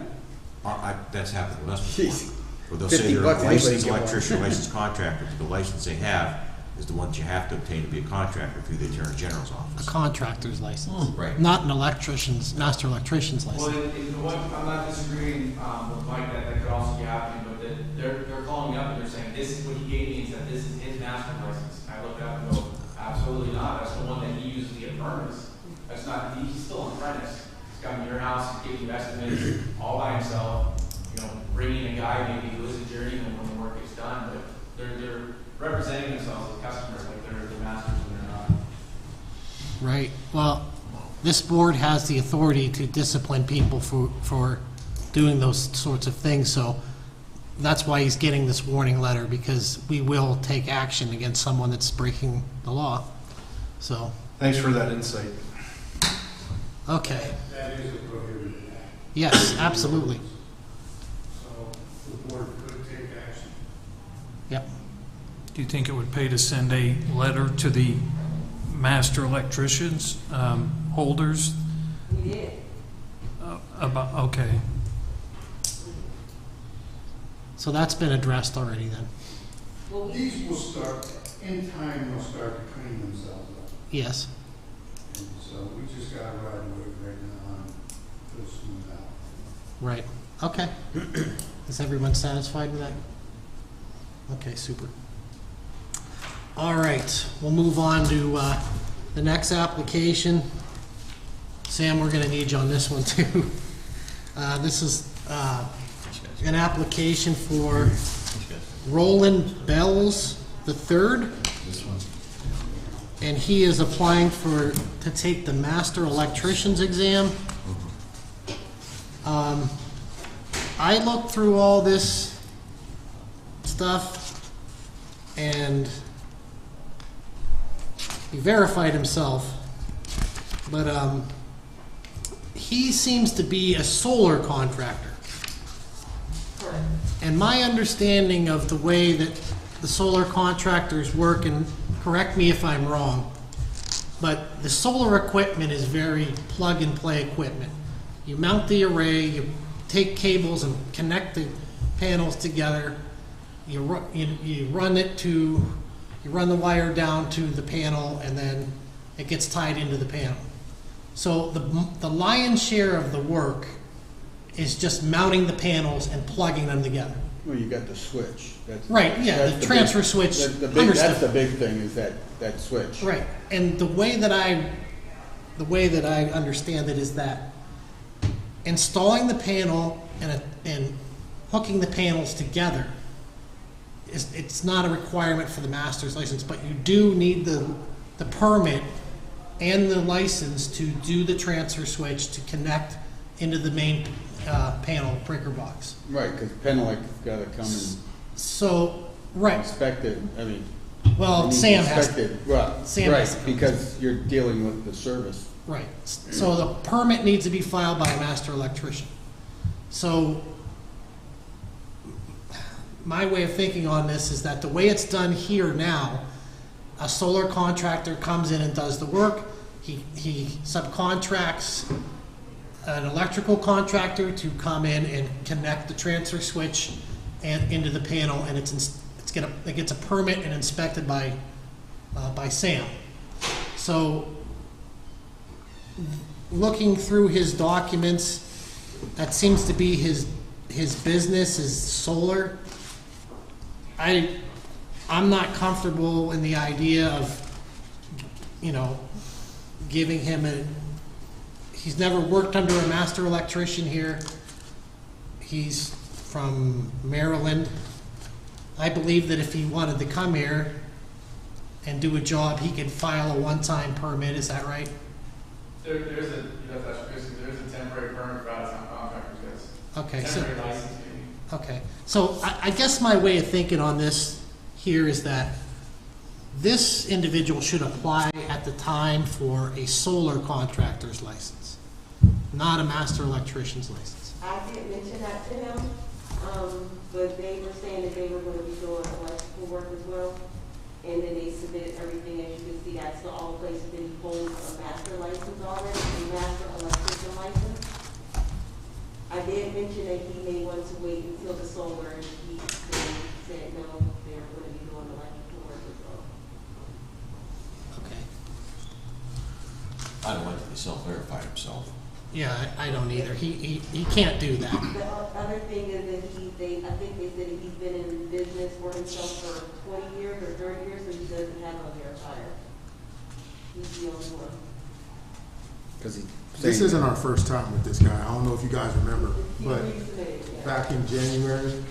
That's happened with us Jeez. before. Where they'll say 50 they're a bucks, anybody licensed can walk. electrician, licensed contractor, but the license they have is the ones you have to obtain to be a contractor through the attorney general's a office. contractor's license. Right. Not an electrician's, master electrician's Well, license. I'm not disagreeing with Mike that could also be happening, but they're calling me up and they're saying, this is what he gave me, and said this is his master license. I looked up and go, absolutely not. That's the one that he uses to get permits. That's not, he's still an apprentice. He's coming to your house, he's giving you estimates all by himself, bringing a guy maybe who is a journeyman when the work is done, but they're representing themselves as customers like they're masters when they're not. Right. Well, this board has the authority to discipline people for doing those sorts of things, so that's why he's getting this warning letter, because we will take action against someone that's breaking the law. So, Thanks for that insight. okay. That is a prohibited act, Yes, absolutely. so the board could take action. Yep. Do you think it would pay to send a letter to the master electricians, holders, We did. about, okay. So that's been addressed already then? Well, we, These will start, in time, they'll start to clean themselves up. Yes. And so we just got to ride with it right now and it'll smooth out. Right. Okay. Is everyone satisfied with that? Okay, super. All right, we'll move on to the next application. Sam, we're going to need you on this one too. This is an application for Roland Bells III, and he is applying to take the master electrician's exam. I looked through all this stuff, and he verified himself, but he seems to be a solar contractor. And my understanding of the way that the solar contractors work, and correct me if I'm wrong, but the solar equipment is very plug-and-play equipment. You mount the array, you take cables and connect the panels together, you run the wire down to the panel, and then it gets tied into the panel. So the lion's share of the work is just mounting the panels and plugging them together. Well, you got the switch. That's, right, yeah, that's the transfer switch. That's the big thing, is that switch. Right, and the way that I understand it is that installing the panel and hooking the panels together it's not a requirement for the master's license, but you do need the permit and the license to do the transfer switch to connect into the main panel breaker box. Right, because Penelec's got to come and inspect it. I mean, well, Sam has to. Right, Sam has to because you're dealing with the service. Right. So the permit needs to be filed by a master electrician. So my way of thinking on this is that the way it's done here now, a solar contractor comes in and does the work. He subcontracts an electrical contractor to come in and connect the transfer switch and into the panel, and it gets a permit and inspected by Sam. So looking through his documents, that seems to be his business is solar. I'm not comfortable in the idea of, giving him he's never worked under a master electrician here. He's from Maryland. I believe that if he wanted to come here and do a job, he could file a one-time permit. Is that right? There's a temporary permit for out-of-town contractors, yes. Okay, temporary license, maybe. Okay, so I guess my way of thinking on this here is that this individual should apply at the time for a solar contractor's license, not a master electrician's license. I did mention that to him, but they were saying that they were going to be doing electrical work as well. And then they submitted everything, as you can see, that's the all places that he holds a master license already, a master electrician license. I did mention that he may want to wait until the solar, and he said no, they're going to be doing electrical work as well. Okay. I don't like that he self-verified himself. Yeah, I don't either. He can't do that. The other thing is that I think they said that he's been in business for himself for 20 years or 30 years, so he doesn't have a verifier. He's the only one. This isn't our first time with this guy. I don't know if you guys remember, but back in January,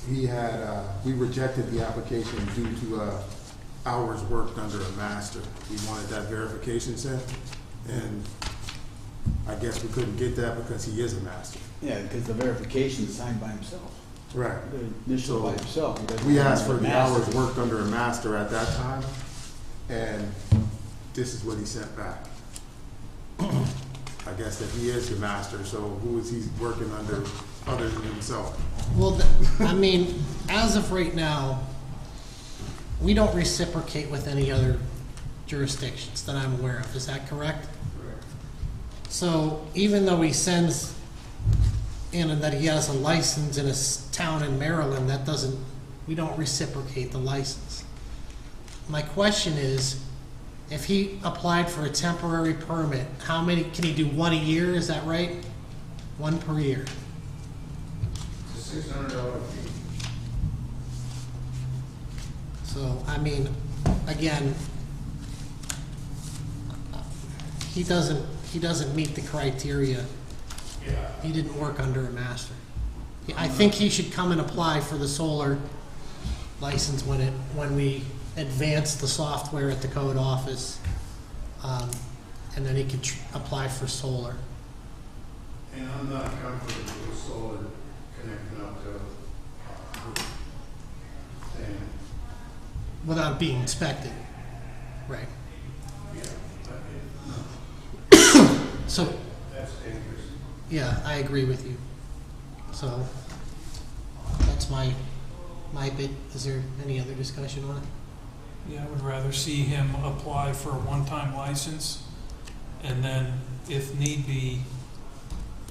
we rejected the application due to hours worked under a master. We wanted that verification sent, and I guess we couldn't get that because he is a master. Yeah, because the verification is signed by himself. Right. The initial by himself. We asked for the hours worked under a master at that time, and this is what he sent back. I guess that he is the master, so who is he working under other than himself? Well, as of right now, we don't reciprocate with any other jurisdictions that I'm aware of. Is that correct? Correct. So even though he sends in and that he has a license in a town in Maryland, we don't reciprocate the license. My question is, if he applied for a temporary permit, how many, can he do one a year, is that right? One per year? $600 fee. So, I mean, again, he doesn't meet the criteria. Yeah. He didn't work under a master. I think he should come and apply for the solar license when we advance the software at the code office. And then he could apply for solar. And I'm not comfortable with solar connecting up to and Without being inspected. Right. yeah, So, that's dangerous. yeah, I agree with you. So, that's my bit. Is there any other discussion on it? Yeah, I would rather see him apply for a one-time license, and then, if need be,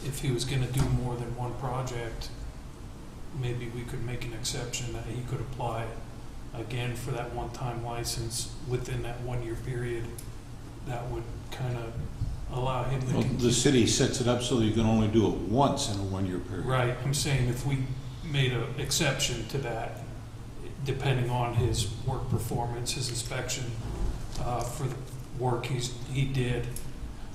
if he was gonna do more than one project, maybe we could make an exception that he could apply again for that one-time license within that 1-year period. That would kind of allow him to Well, continue. the city sets it up so that you can only do it once in a 1-year period. Right, I'm saying if we made an exception to that, depending on his work performance, his inspection, for the work he did.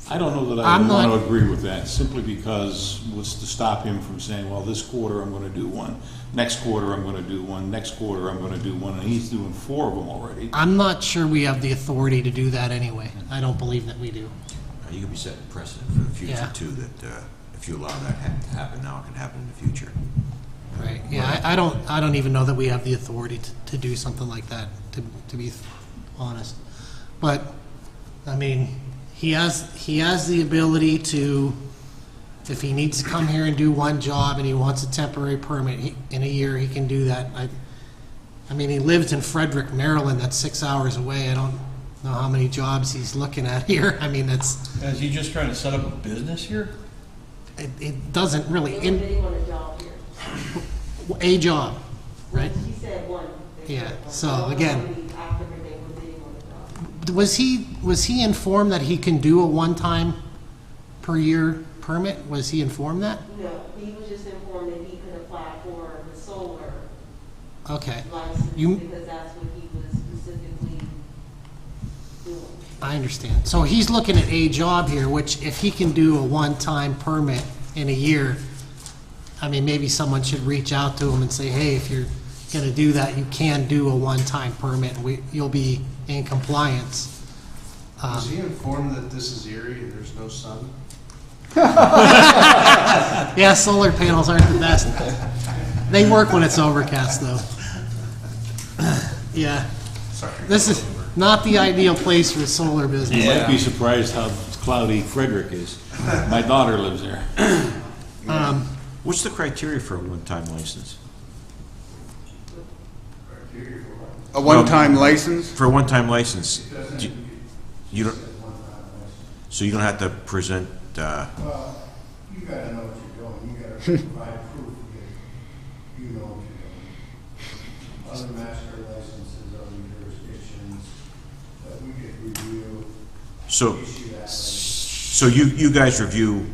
I don't know that I I'm want not- to agree with that, simply because what's to stop him from saying, well, this quarter I'm going to do one, next quarter I'm going to do one, next quarter I'm going to do one, and he's doing 4 of them already. I'm not sure we have the authority to do that anyway. I don't believe that we do. You could be setting precedent for the future Yeah. too, that if you allow that to happen now, it can happen in the future. Right. Yeah, I don't even know that we have the authority to do something like that, to be honest. But, I mean, he has the ability to, if he needs to come here and do one job and he wants a temporary permit in a year, he can do that. I mean, he lives in Frederick, Maryland, that's 6 hours away. I don't know how many jobs he's looking at here. I mean, Is he just trying to set up a business here? it doesn't really, They were bidding on a job here. a job, right? He said one. They Yeah, said one. so I don't know again- how many after they were bidding on the job. Was he informed that he can do a one-time per year permit? Was he informed that? No, he was just informed that he could apply for the solar Okay, license You- because that's what he was specifically doing. I understand. So he's looking at a job here, which if he can do a one-time permit in a year, I mean, maybe someone should reach out to him and say, hey, if you're gonna do that, you can do a one-time permit, and you'll be in compliance. Was he informed that this is Erie and there's no sun? Yeah, solar panels aren't the best. They work when it's overcast, though. Yeah. Sorry. This is not the ideal place for solar business. You might be surprised how cloudy Frederick is. My daughter lives there. What's the criteria for a one-time license? A one-time license? For a one-time license, you don't, so you don't have to present, Well, you gotta know what you're doing, you gotta provide proof that you know what you're doing. Other master licenses, other jurisdictions, that we could review, so, issue that license. so you guys review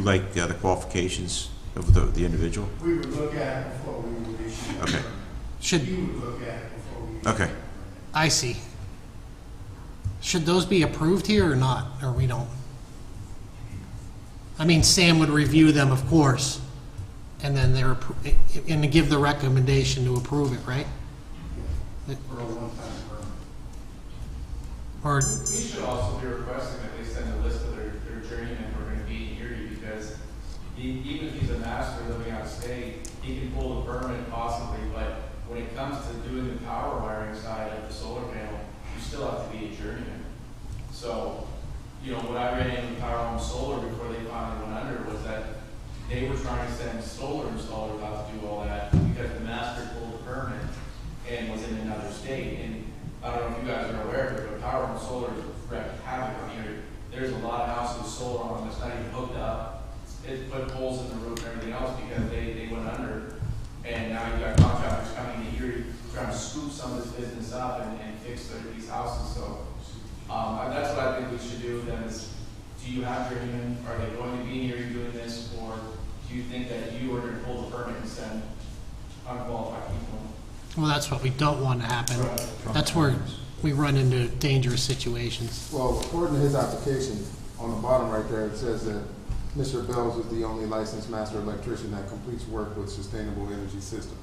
like the qualifications of the individual? We would look at it before we would issue. Okay, Should, You would look at it before we issue. okay. I see. Should those be approved here or not, or we don't? I mean, Sam would review them, of course, and then and give the recommendation to approve it, right? For a one-time permit. Or, We should also be requesting that they send a list of their journeymen who are gonna be in Erie, because even if he's a master living out of state, he can pull the permit possibly, but when it comes to doing the power wiring side of the solar panel, you still have to be a journeyman. So, you know, what I ran into Power Home Solar before they finally went under was that they were trying to send solar installers out to do all that because the master pulled the permit and was in another state. And I don't know if you guys are aware of it, but Power Home Solar has wreaked havoc on here. There's a lot of houses with solar on them that's not even hooked up. It put holes in the roof and everything else because they went under. And now you've got contractors coming to Erie trying to scoop some of this business up and fix these houses. So that's what I think we should do with them is, do you have journeymen? Are they going to be in Erie doing this? Or do you think that you are going to pull the permit and send unqualified people? Well, that's what we don't want to happen. That's where we run into dangerous situations. Well, according to his application, on the bottom right there, it says that Mr. Bells is the only licensed master electrician that completes work with sustainable energy systems.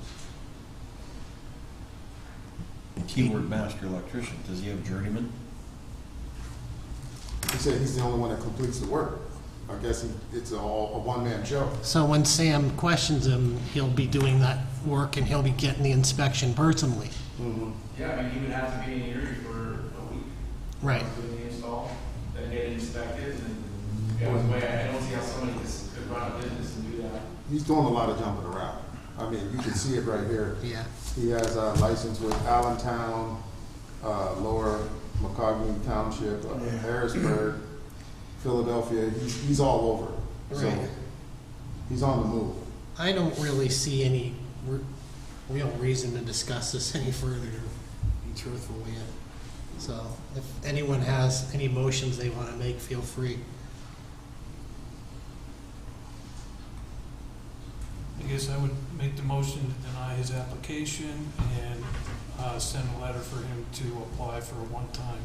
Keyword master electrician, does he have a journeyman? He said he's the only one that completes the work. I guess it's all a one-man show. So when Sam questions him, he'll be doing that work and he'll be getting the inspection personally. Yeah, I mean, he would have to be in Erie for a week. Right. Doing the install, then get it inspected, and go his way. I don't see how somebody could run a business and do that. He's doing a lot of jumping around. I mean, you can see it right here. Yeah. He has a license with Allentown, Lower Macogny Township, Harrisburg, Philadelphia. He's all over. So Right. he's on the move. I don't really see any real reason to discuss this any further, to be truthful with you. So if anyone has any motions they want to make, feel free. I guess I would make the motion to deny his application and send a letter for him to apply for a one-time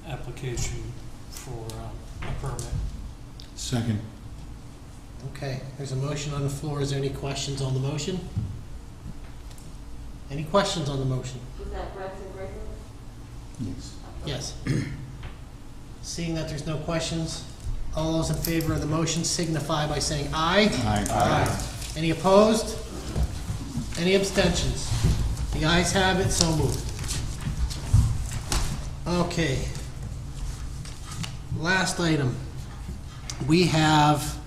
application for a permit. Second. Okay, there's a motion on the floor. Is there any questions on the motion? Any questions on the motion? Was that Braxton Gregory? Yes. Yes. Seeing that there's no questions, all those in favor of the motion signify by saying aye. Aye. Any opposed? Any abstentions? The ayes have it, so moved. Okay. Last item. We have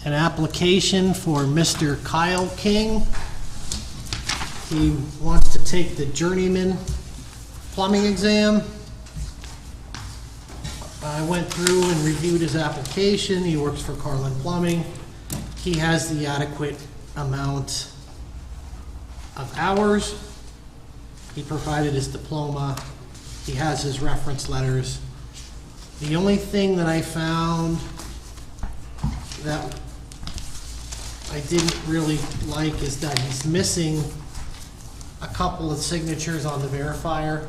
an application for Mr. Kyle King. He wants to take the journeyman plumbing exam. I went through and reviewed his application. He works for Carlin Plumbing. He has the adequate amount of hours. He provided his diploma. He has his reference letters. The only thing that I found that I didn't really like is that he's missing a couple of signatures on the verifier.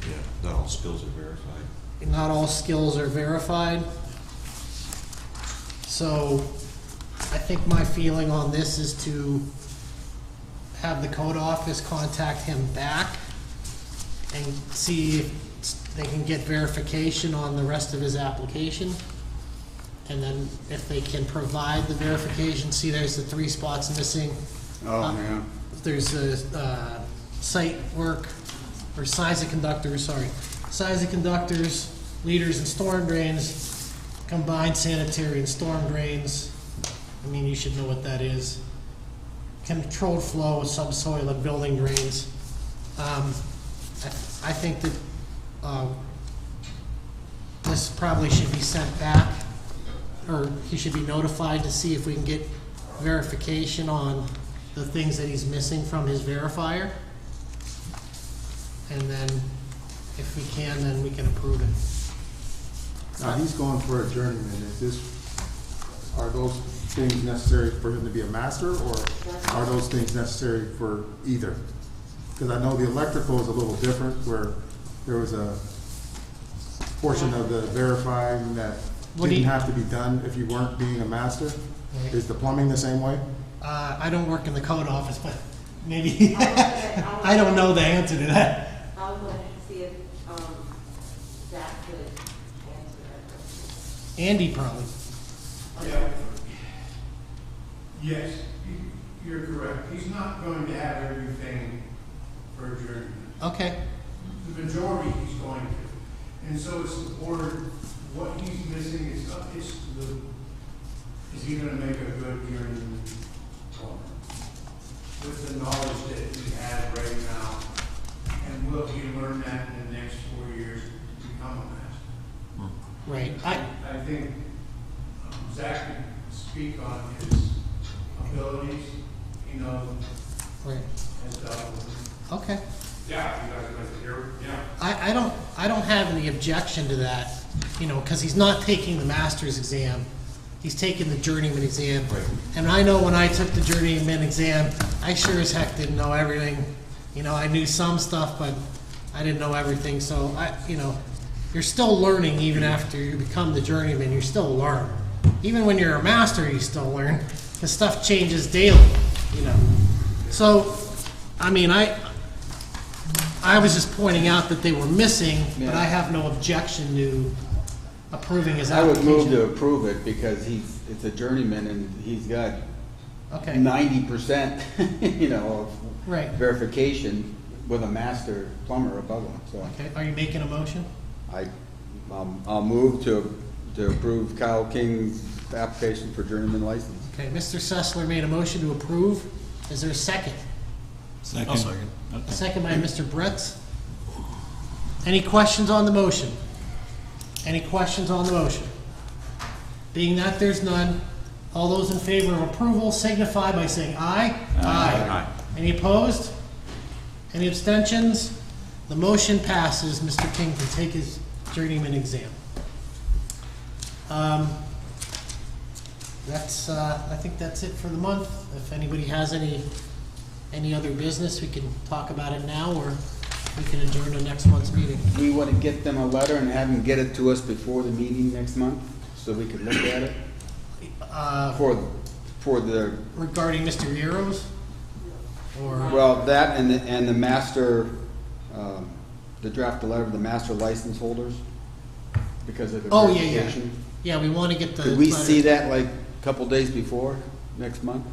Yeah, not all skills are verified. Not all skills are verified. So I think my feeling on this is to have the code office contact him back and see if they can get verification on the rest of his application. And then if they can provide the verification, see there's the 3 spots missing. Oh, yeah. There's a site work, or size of conductors, size of conductors, leaders and storm drains, combined sanitary and storm drains. I mean, you should know what that is. Controlled flow of subsoil and building drains. I think that this probably should be sent back, or he should be notified to see if we can get verification on the things that he's missing from his verifier. And then, if we can, then we can approve it. Now, he's going for a journeyman. Are those things necessary for him to be a master, or are those things necessary for either? Because I know the electrical is a little different, where there was a portion of the verifying that didn't have to be done if you weren't being a master. Right. Is the plumbing the same way? I don't work in the code office, but maybe, I don't know the answer to that. I'll go ahead and see if, Zach could answer that question. Andy probably. Yeah. Yes, you're correct. He's not going to have everything for a journeyman. Okay, The majority he's going to. And so it's the board, what he's missing is, is he gonna make a good journeyman plumber? With the knowledge that he has right now, and will he learn that in the next 4 years to become a master? right. I think Zach can speak on his abilities, he knows, Right. has dealt with it. Okay. Yeah, if you guys are here, yeah. I don't have any objection to that. you know, because he's not taking the master's exam, he's taking the journeyman exam. And I know when I took the journeyman exam, I sure as heck didn't know everything. You know, I knew some stuff, but I didn't know everything. So you know, you're still learning even after you become the journeyman. You still learn. Even when you're a master, you still learn, because stuff changes daily. You know. So, I mean, I was just pointing out that they were missing, but I have no objection to approving his I would application. move to approve it because it's a journeyman and he's got Okay. 90%, you know, Right. of verification with a master plumber above him, so. Okay, are you making a motion? I'll move to approve Kyle King's application for journeyman license. Okay, Mr. Sessler made a motion to approve. Is there a second? Second. A second by Mr. Bretz. Any questions on the motion? Any questions on the motion? Being that there's none, all those in favor of approval signify by saying aye. Aye. Any opposed? Any abstentions? The motion passes. Mr. King can take his journeyman exam. I think that's it for the month. If anybody has any other business, we can talk about it now, or we can adjourn to next month's meeting. We want to get them a letter and have them get it to us before the meeting next month, so we can look at it for the, Regarding Mr. Euros? Or, well, that and the master, the draft letter of the master license holders, because of the oh, yeah, yeah. verification. Yeah, we want to get the. Could we letter. see that like a couple days before, next month?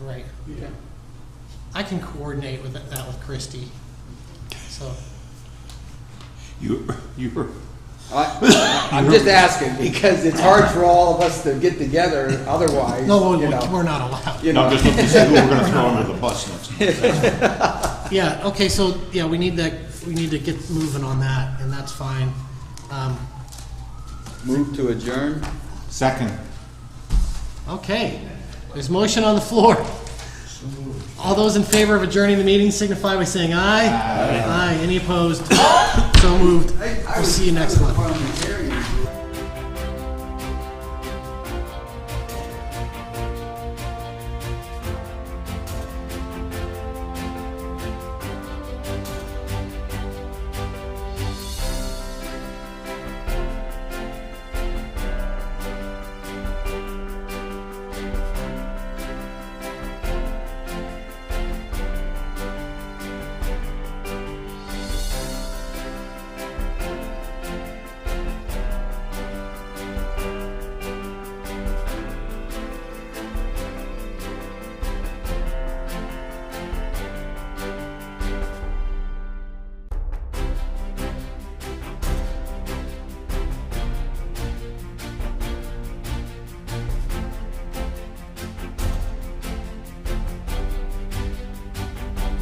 Right. I can coordinate with that with Christie. So. I'm just asking, because it's hard for all of us to get together otherwise. No, you know. we're not allowed. You know. I'm just looking to see who we're gonna throw under the bus next. Yeah, okay, so, yeah, we need to get moving on that, and that's fine. Move to adjourn? Second. Okay, there's motion on the floor. All those in favor of adjourning the meeting signify by saying aye. Aye. Any opposed? So moved. We'll see you next month.